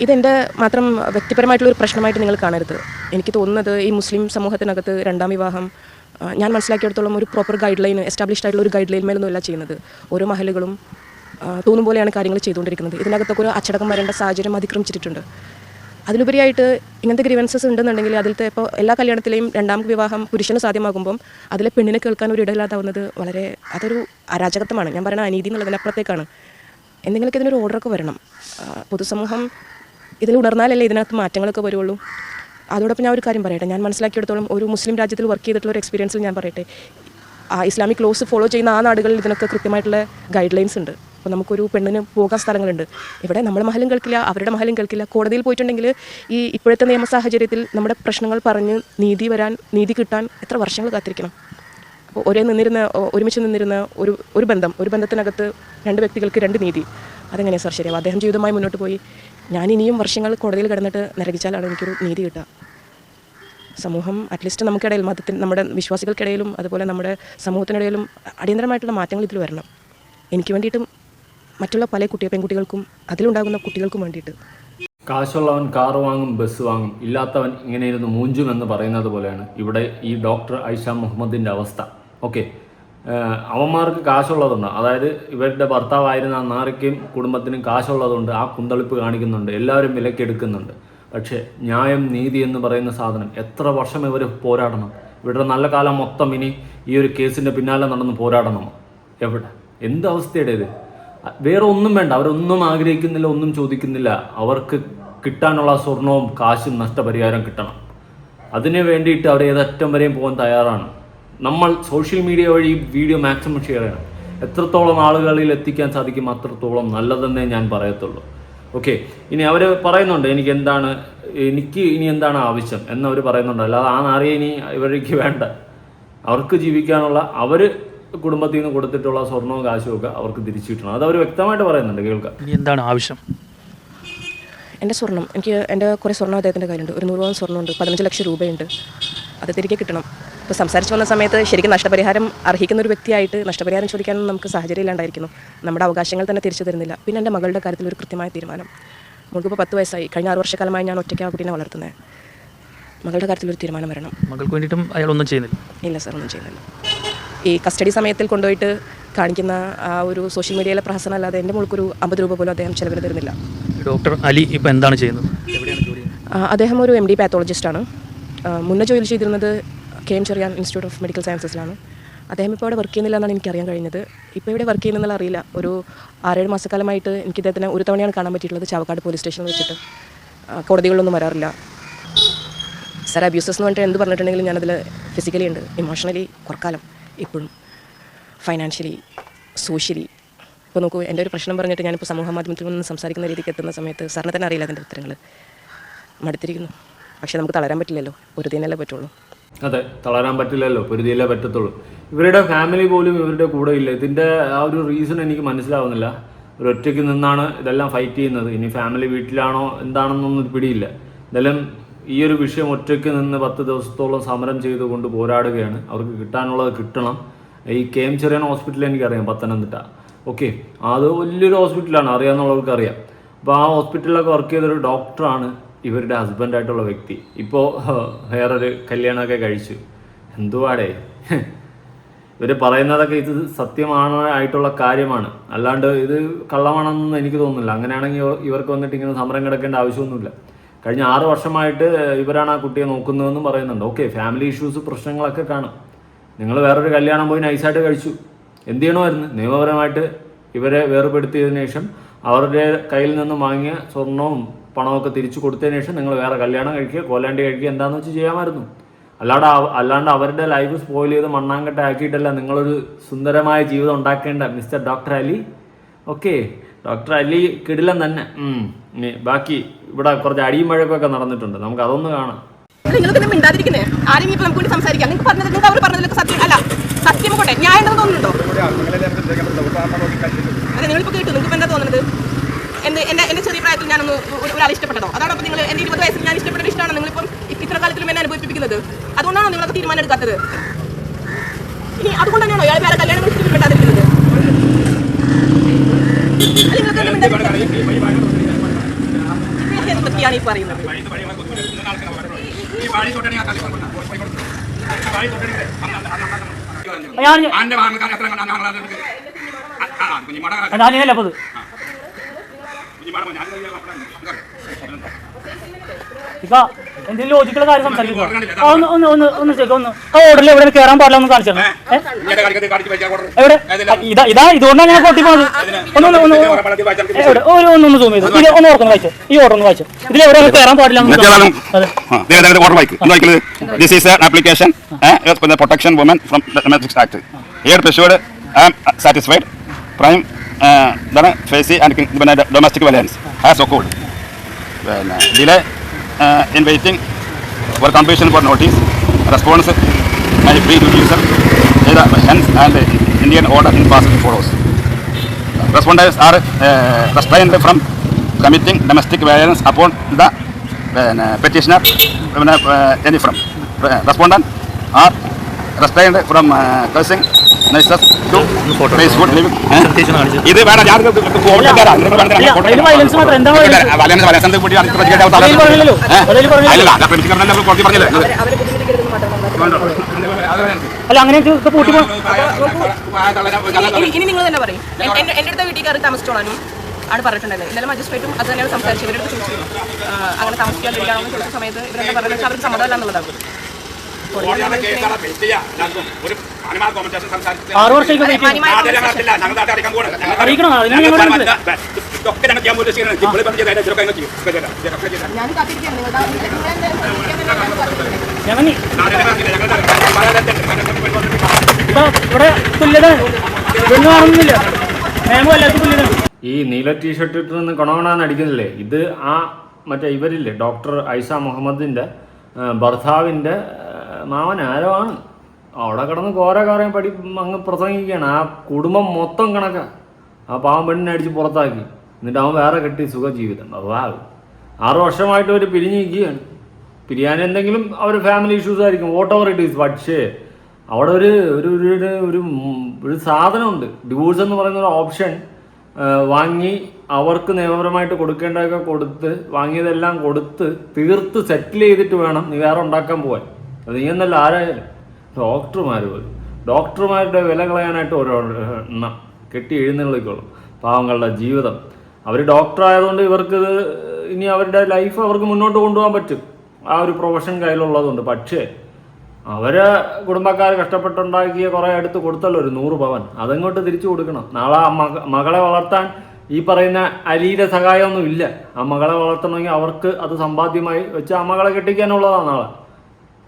ഇതെൻ്റെ മാത്രം വ്യക്തിപരമായിട്ടുള്ളൊരു പ്രശ്നമായിട്ട് നിങ്ങൾ കാണരുത്. എനിക്ക് തോന്നുന്നത് ഈ മുസ്ലിം സമൂഹത്തിനകത്ത് 2ാം വിവാഹം ഞാൻ മനസ്സിലാക്കിയെടുത്തോളം ഒരു പ്രോപ്പർ ഗൈഡ് ലൈൻ, എസ്റ്റാബ്ലിഷ്ഡ് ആയിട്ടുള്ള ഒരു ഗൈഡ് ലൈൻ മേലൊന്നുമല്ല ചെയ്യുന്നത്. ഓരോ മഹലുകളും തോന്നും പോലെയാണ് കാര്യങ്ങൾ ചെയ്തുകൊണ്ടിരിക്കുന്നത്. ഇതിനകത്തൊക്കെ ഒരു അച്ചടക്കം വരേണ്ട സാഹചര്യം അതിക്രമിച്ചിട്ടുണ്ട്. അതിലുപരിയായിട്ട് ഇങ്ങനത്തെ ഗ്രീവൻസസ് ഉണ്ടെന്നുണ്ടെങ്കിൽ അതിലത്തെ ഇപ്പോൾ എല്ലാ കല്യാണത്തിലെയും രണ്ടാം വിവാഹം പുരുഷന് സാധ്യമാകുമ്പം അതിലെ പെണ്ണിനെ കേൾക്കാൻ ഒരു ഇടയില്ലാതാവുന്നത് അതൊരു അരാജകത്വമാണ്. ഞാൻ പറയുന്ന അനീതി എന്നുള്ളതിനപ്പുറത്തേക്കാണ്. എന്തെങ്കിലുമൊക്കെ ഇതിനൊരു ഓർഡറൊക്കെ വരണം. പൊതുസമൂഹം ഇതിൽ ഉണർന്നാലല്ലേ ഇതിനകത്ത് മാറ്റങ്ങളൊക്കെ വരുള്ളൂ. അതോടൊപ്പം ഞാൻ ഒരു കാര്യം പറയട്ടെ. ഞാൻ മനസ്സിലാക്കിയെടുത്തോളം ഒരു മുസ്ലിം രാജ്യത്തിൽ വർക്ക് ചെയ്തിട്ടുള്ള ഒരു എക്സ്പീരിയൻസിൽ ഞാൻ പറയട്ടെ, ഇസ്ലാമിക് ലോസ് ഫോളോ ചെയ്യുന്ന ആ നാടുകളിൽ ഇതിനൊക്കെ കൃത്യമായിട്ടുള്ള ഗൈഡ് ലൈൻസ് ഉണ്ട്. അപ്പോൾ നമുക്കൊരു പെണ്ണിന് പോകാൻ സ്ഥലങ്ങളുണ്ട്. ഇവിടെ നമ്മുടെ മഹലും കേൾക്കില്ല, അവരുടെ മഹലും കേൾക്കില്ല. കോടതിയിൽ പോയിട്ടുണ്ടെങ്കിൽ ഈ ഇപ്പോഴത്തെ നിയമ സാഹചര്യത്തിൽ നമ്മുടെ പ്രശ്നങ്ങൾ പറഞ്ഞ് നീതി കിട്ടാൻ എത്ര വർഷങ്ങൾ കാത്തിരിക്കണം. അപ്പോൾ ഒരുമിച്ച് നിന്നിരുന്ന ഒരു ബന്ധത്തിനകത്ത് രണ്ട് വ്യക്തികൾക്ക് രണ്ട് നീതി, അതെങ്ങനെയാണ് സാർ ശരിയാവും? അദ്ദേഹം ജീവിതമായി മുന്നോട്ട് പോയി, ഞാൻ ഇനിയും വർഷങ്ങൾ കോടതിയിൽ കിടന്നിട്ട് നരകിച്ചാലാണ് എനിക്കൊരു നീതി കിട്ടുക. സമൂഹം അറ്റ്ലീസ്റ്റ് നമുക്കിടയിൽ നമ്മുടെ വിശ്വാസികൾക്കിടയിലും അതുപോലെ നമ്മുടെ സമൂഹത്തിനിടയിലും അടിയന്തരമായിട്ടുള്ള മാറ്റങ്ങൾ ഇതിൽ വരണം. എനിക്ക് വേണ്ടിയിട്ടും മറ്റുള്ള പല പെൺകുട്ടികൾക്കും അതിലുണ്ടാകുന്ന കുട്ടികൾക്കും വേണ്ടിയിട്ട്. കാശുള്ളവൻ കാർ വാങ്ങും, ബസ് വാങ്ങും, ഇല്ലാത്തവൻ ഇങ്ങനെ ഇരുന്ന് മൂഞ്ചും എന്ന് പറയുന്നത് പോലെയാണ് ഇവിടെ ഈ ഡോക്ടർ ഐഷ മുഹമ്മദിൻ്റെ അവസ്ഥ. ഓക്കെ, അവന്മാർക്ക് കാശുള്ളതുണ്ട്, അതായത് ഇവരുടെ ഭർത്താവായിരുന്ന നാറിക്കും കുടുംബത്തിനും കാശുള്ളതുകൊണ്ട് ആ കുന്തളിപ്പ് കാണിക്കുന്നുണ്ട്, എല്ലാവരും വിലക്കെടുക്കുന്നുണ്ട്. പക്ഷേ ന്യായം, നീതി എന്ന് പറയുന്ന സാധനം എത്ര വർഷം ഇവർ പോരാടണം? ഇവരുടെ നല്ല കാലം മൊത്തം ഇനി ഈ ഒരു കേസിൻ്റെ പിന്നാലെ നടന്ന് പോരാടണമോ? എവിടെ? എന്ത് അവസ്ഥയുടെ ഇത്? വേറെ ഒന്നും വേണ്ട, അവരൊന്നും ആഗ്രഹിക്കുന്നില്ല, ഒന്നും ചോദിക്കുന്നില്ല. അവർക്ക് കിട്ടാനുള്ള സ്വർണവും കാശും നഷ്ടപരിഹാരം കിട്ടണം. അതിന് വേണ്ടിയിട്ട് അവർ ഏതറ്റം വരെയും പോകാൻ തയ്യാറാണ്. നമ്മൾ സോഷ്യൽ മീഡിയ വഴി ഈ വീഡിയോ മാക്സിമം ഷെയർ ചെയ്യണം. എത്രത്തോളം ആളുകളിൽ എത്തിക്കാൻ സാധിക്കും അത്രത്തോളം നല്ലതെന്നേ ഞാൻ പറയത്തുള്ളൂ. ഓക്കെ, ഇനി അവർ പറയുന്നുണ്ട് എനിക്ക് ഇനി എന്താണ് ആവശ്യം എന്നവർ പറയുന്നുണ്ട്. അല്ലാതെ ആ നാറിയെ ഇനി ഇവർക്ക് വേണ്ട. അവർക്ക് ജീവിക്കാനുള്ള അവർ കുടുംബത്തിൽ നിന്ന് കൊടുത്തിട്ടുള്ള സ്വർണവും കാശും ഒക്കെ അവർക്ക് തിരിച്ചു കിട്ടണം. അത് അവർ വ്യക്തമായിട്ട് പറയുന്നുണ്ട്, കേൾക്കാം. ഇനി എന്താണ് ആവശ്യം? എൻ്റെ കുറേ സ്വർണ്ണം അദ്ദേഹത്തിൻ്റെ കയ്യിലുണ്ട്. ഒരു 100 പവൻ സ്വർണ്ണമുണ്ട്, 15 ലക്ഷം രൂപയുണ്ട്. അത് തിരികെ കിട്ടണം. ഇപ്പോൾ സംസാരിച്ച് വന്ന സമയത്ത് ശരിക്കും നഷ്ടപരിഹാരം അർഹിക്കുന്ന ഒരു വ്യക്തിയായിട്ട് നഷ്ടപരിഹാരം ചോദിക്കാനൊന്നും നമുക്ക് സാഹചര്യം ഇല്ലാണ്ടായിരിക്കുന്നു. നമ്മുടെ അവകാശങ്ങൾ തന്നെ തിരിച്ചു തരുന്നില്ല. പിന്നെ എൻ്റെ മകളുടെ കാര്യത്തിൽ ഒരു കൃത്യമായ തീരുമാനം. മോൾക്കിപ്പോൾ 10 വയസ്സായി. കഴിഞ്ഞ 6 വർഷക്കാലമായി ഞാൻ ഒറ്റയ്ക്ക് ആ കുട്ടീനെ വളർത്തുന്നത്. മകളുടെ കാര്യത്തിൽ ഒരു തീരുമാനം വരണം. മകൾക്ക് വേണ്ടിയിട്ടും അയാളൊന്നും ചെയ്യുന്നില്ല? ഇല്ല സാർ, ഒന്നും ചെയ്യുന്നില്ല. ഈ കസ്റ്റഡി സമയത്തിൽ കൊണ്ടുപോയിട്ട് കാണിക്കുന്ന ആ ഒരു സോഷ്യൽ മീഡിയയിലെ പ്രഹസനം അല്ലാതെ എൻ്റെ മോൾക്കൊരു 50 രൂപ പോലും അദ്ദേഹം ചിലവിന് തരുന്നില്ല. ഡോക്ടർ അലി ഇപ്പോൾ എന്താണ് ചെയ്യുന്നത്? അദ്ദേഹം ഒരു MD പാത്തോളജിസ്റ്റാണ്. മുന്നേ ജോലി ചെയ്തിരുന്നത് KM Cherian institute of medical സയൻസസിലാണ്. അദ്ദേഹം ഇപ്പോൾ അവിടെ വർക്ക് ചെയ്യുന്നില്ല എന്നാണ് എനിക്കറിയാൻ കഴിഞ്ഞത്. ഇപ്പോൾ ഇവിടെ വർക്ക് ചെയ്യുന്നതെന്നുള്ള അറിയില്ല. ഒരു 6-7 മാസക്കാലമായിട്ട് എനിക്ക് ഇദ്ദേഹത്തിന് ഒരു തവണയാണ് കാണാൻ പറ്റിയിട്ടുള്ളത്, ചാവക്കാട് പോലീസ് സ്റ്റേഷനിൽ വെച്ചിട്ട്. കോടതികളിലൊന്നും വരാറില്ല. സാർ, അബ്യൂസസ് എന്ന് പറഞ്ഞിട്ട് എന്ത് പറഞ്ഞിട്ടുണ്ടെങ്കിലും ഞാനതിൽ ഫിസിക്കലി ഉണ്ട്, ഇമോഷണലി കുറക്കാലം, ഇപ്പോഴും ഫൈനാൻഷ്യലി, സോഷ്യലി. ഇപ്പോൾ നോക്കൂ, എൻ്റെ ഒരു പ്രശ്നം പറഞ്ഞിട്ട് ഞാനിപ്പോൾ സമൂഹ മാധ്യമത്തിൽ നിന്ന് സംസാരിക്കുന്ന രീതിക്ക് എത്തുന്ന സമയത്ത് സാറിന് തന്നെ അറിയില്ല അതിൻ്റെ ഉത്തരങ്ങൾ. മടുത്തിരിക്കുന്നു. പക്ഷേ നമുക്ക് തളരാൻ പറ്റില്ലല്ലോ, ഒരു ദിനല്ലേ പറ്റുള്ളൂ. അതെ, തളരാൻ പറ്റില്ലല്ലോ, പൊരുതിയല്ലേ പറ്റത്തുള്ളൂ. ഇവരുടെ ഫാമിലി പോലും ഇവരുടെ കൂടെ ഇല്ല. ഇതിൻ്റെ ആ ഒരു റീസൺ എനിക്ക് മനസ്സിലാവുന്നില്ല. ഒരൊറ്റയ്ക്ക് നിന്നാണ് ഇതെല്ലാം ഫൈറ്റ് ചെയ്യുന്നത്. ഇനി ഫാമിലി വീട്ടിലാണോ എന്താണെന്നൊന്നും പിടിയില്ല. എന്തായാലും ഈ ഒരു വിഷയം ഒറ്റയ്ക്ക് നിന്ന് 10 ദിവസത്തോളം സമരം ചെയ്തുകൊണ്ട് പോരാടുകയാണ്. അവർക്ക് കിട്ടാനുള്ളത് കിട്ടണം. ഈ KM ചെറിയാൻ ഹോസ്പിറ്റൽ എനിക്കറിയാം, പത്തനംതിട്ട. ഓക്കെ, അത് വലിയൊരു ഹോസ്പിറ്റലാണ്, അറിയാവുന്നവർക്ക് അറിയാം. അപ്പോൾ ആ ഹോസ്പിറ്റലിലൊക്കെ വർക്ക് ചെയ്തൊരു ഡോക്ടറാണ് ഇവരുടെ ഹസ്ബൻഡായിട്ടുള്ള വ്യക്തി. ഇപ്പോൾ വേറൊരു കല്യാണമൊക്കെ കഴിച്ചു. എന്തുവാടേ ഇവർ പറയുന്നതൊക്കെ ഇത് സത്യമായിട്ടുള്ള കാര്യമാണ്, അല്ലാണ്ട് ഇത് കള്ളമാണെന്നൊന്നും എനിക്ക് തോന്നുന്നില്ല. അങ്ങനെയാണെങ്കിൽ ഇവർക്ക് വന്നിട്ട് ഇങ്ങനെ സമരം കിടക്കേണ്ട ആവശ്യമൊന്നുമില്ല. കഴിഞ്ഞ 6 വർഷമായിട്ട് ഇവരാണ് ആ കുട്ടിയെ നോക്കുന്നതെന്നും പറയുന്നുണ്ട്. ഓക്കെ, ഫാമിലി ഇഷ്യൂസ്, പ്രശ്നങ്ങളൊക്കെ കാണും. നിങ്ങൾ വേറൊരു കല്യാണം പോയി നൈസായിട്ട് കഴിച്ചു, എന്ത് ചെയ്യണമായിരുന്നു? നിയമപരമായിട്ട് ഇവരെ വേർപെടുത്തിയതിനു ശേഷം അവരുടെ കയ്യിൽ നിന്ന് വാങ്ങിയ സ്വർണവും പണമൊക്കെ തിരിച്ചു കൊടുത്തതിന് ശേഷം നിങ്ങൾ വേറെ കല്യാണം കഴിക്കുക, കോലാണ്ടി കഴിക്കുക, എന്താണെന്ന് വെച്ച് ചെയ്യാമായിരുന്നു. അല്ലാണ്ട് അവരുടെ ലൈഫ് സ്പോയിൽ ചെയ്ത് മണ്ണാങ്കട്ട ആക്കിയിട്ടല്ല നിങ്ങളൊരു സുന്ദരമായ ജീവിതം ഉണ്ടാക്കേണ്ട mister doctor Ali. Okay, doctor Ali കിടിലൻ തന്നെ. ഇനി ബാക്കി ഇവിടെ കുറച്ച് അടിയും മഴക്കൊക്കെ നടന്നിട്ടുണ്ട്, നമുക്ക് അതൊന്ന് കാണാം. നിങ്ങൾക്കൊന്നും മിണ്ടാതിരിക്കുന്നേ, ആരെങ്കിലും ഇപ്പോൾ നമുക്ക് വേണ്ടി സംസാരിക്കാം. നിങ്ങൾക്ക് പറഞ്ഞത് അവർ പറഞ്ഞതിലൊക്കെ സത്യം അല്ല, സത്യം പോട്ടെ, ന്യായം ഉണ്ടെന്ന് തോന്നുന്നുണ്ടോ? അതെ, നിങ്ങളിപ്പോൾ കേട്ടു, നിങ്ങൾക്ക് എന്താ തോന്നുന്നത്? എൻ്റെ ചെറിയ പ്രായത്തിൽ ഞാനൊന്ന് ഒരാളെ ഇഷ്ടപ്പെട്ടതോ? അതോടൊപ്പം നിങ്ങൾ എൻ്റെ 20 വയസ്സിൽ ഞാൻ ഇഷ്ടപ്പെട്ട ഇഷ്ടമാണ് നിങ്ങളിപ്പം ഇത്ര കാലത്തിലും എന്നെ അനുഭവിപ്പിക്കുന്നത്. അതുകൊണ്ടാണോ നിങ്ങളൊക്കെ തീരുമാനം എടുക്കാത്തത്? ഇനി അതുകൊണ്ട് തന്നെയാണോ ഇയാൾ വേറെ കല്യാണം കഴിച്ചിട്ട് മിണ്ടാതിരിക്കുന്നത്? എന്തൊക്കെയാണ് ഈ പറയുന്നത്? ഞാനല്ല അപ്പത് ഇപ്പൊ എന്തെങ്കിലും ലോജിക്കുള്ള കാര്യം സംസാരിക്കുക ഒന്ന് ഓർഡറിൽ എവിടെ കയറാൻ പാടില്ല ഒന്ന് കാണിച്ചു എവിടെ ഇതാ ഇതുകൊണ്ടാണ് ഞാൻ പൊട്ടി പോകുന്നത്. ഒന്ന് സൂം ചെയ്തു ഇത് ഒന്ന് ഓർക്കുന്നു വായിച്ചു ഈ ഓർഡർ ഒന്ന് വായിച്ചു ഇതിൽ എവിടെ കയറാൻ പാടില്ല. This is an application for the protection women from the Domestic Act. Here pursued, I am satisfied. Prime facing and domestic violence as so called. Delay in waiting for completion for notice. Response by pre-user hence and Indian order in past follows. Respondents are restrained from committing domestic violence upon the petitioner any from respondent are restrained from cursing nices to peaceful living. ഇത് വേണം ഞാൻ violence മാത്രം എന്താ അല്ല അങ്ങനെ പൂട്ടി ഇനി നിങ്ങൾ തന്നെ പറയും. എൻ്റെ അടുത്ത വീട്ടിൽ കയറി താമസിച്ചോളാനും ആണ് പറഞ്ഞിട്ടുണ്ടായിരുന്നത്. ഇന്നലെ മജിസ്ട്രേറ്റും അത് തന്നെയാണ് സംസാരിച്ചത്. ഇവരുടെ അടുത്ത് ചോദിച്ചിരുന്നു അങ്ങനെ താമസിക്കാതിരിക്കാണെന്ന് ചോദിച്ച സമയത്ത് ഇവരെന്താ പറയുന്നത് വെച്ചാൽ അവർക്ക് സമ്മതമല്ല എന്നുള്ളതാണ്. 6 വർഷം അറിയിക്കണം. ഇവിടെ തുല്യത കാണുന്നില്ല. നിയമം എല്ലാവർക്കും തുല്യത. ഈ നീല ടീഷർട്ട് ഇട്ട് നിന്ന് കൊണകൊണാന്ന് അടിക്കുന്നില്ലേ, ഇത് ആ മറ്റേ ഇവരില്ലേ ഡോക്ടർ ഐഷ മുഹമ്മദിൻ്റെ ഭർത്താവിൻ്റെ മാമൻ ആരോ ആണ്. അവിടെ കിടന്ന് കോരയും പടി അങ്ങ് പ്രസംഗിക്കുകയാണ്. ആ കുടുംബം മൊത്തം കണക്കാ ആ പാവം പെണ്ണിനെ അടിച്ച് പുറത്താക്കി. എന്നിട്ട് അവൻ വേറെ കെട്ടി സുഖജീവിതം. അതാവ് 6 വർഷമായിട്ട് അവർ പിരിഞ്ഞിരിക്കുകയാണ്. പിരിയാൻ എന്തെങ്കിലും അവർ ഫാമിലി ഇഷ്യൂസ് ആയിരിക്കും, വോട്ട് ഓവർ ഇറ്റ് ഈസ്. പക്ഷേ അവിടെ ഒരു സാധനമുണ്ട്. ഡിവോഴ്സ് എന്ന് പറയുന്ന ഒരു ഓപ്ഷൻ വാങ്ങി അവർക്ക് നിയമപരമായിട്ട് കൊടുക്കേണ്ടതൊക്കെ കൊടുത്ത് വാങ്ങിയതെല്ലാം കൊടുത്ത് തീർത്ത് സെറ്റിൽ ചെയ്തിട്ട് വേണം നീ വേറെ ഉണ്ടാക്കാൻ പോകാൻ. അത് നീ എന്നല്ല ആരായാലും ഡോക്ടർമാർ പോലും ഡോക്ടർമാരുടെ വില കളയാനായിട്ട് ഓരോ എണ്ണം കെട്ടി എഴുന്നള്ളിക്കോളും പാവങ്ങളുടെ ജീവിതം. അവർ ഡോക്ടറായതുകൊണ്ട് ഇവർക്ക് ഇനി അവരുടെ ലൈഫ് അവർക്ക് മുന്നോട്ട് കൊണ്ടുപോകാൻ പറ്റും, ആ ഒരു പ്രൊഫഷൻ കയ്യിലുള്ളതുകൊണ്ട്. പക്ഷേ അവരെ കുടുംബക്കാർ കഷ്ടപ്പെട്ടുണ്ടാക്കിയ കുറേ എടുത്ത് കൊടുത്തല്ലോ ഒരു 100 പവൻ, അതങ്ങോട്ട് തിരിച്ചു കൊടുക്കണം. നാളെ ആ മകളെ വളർത്താൻ ഈ പറയുന്ന അലിയുടെ സഹായമൊന്നും ഇല്ല. ആ മകളെ വളർത്തണമെങ്കിൽ അവർക്ക് അത് സമ്പാദ്യമായി വെച്ച് ആ മകളെ കെട്ടിക്കാനുള്ളതാണ് നാളെ.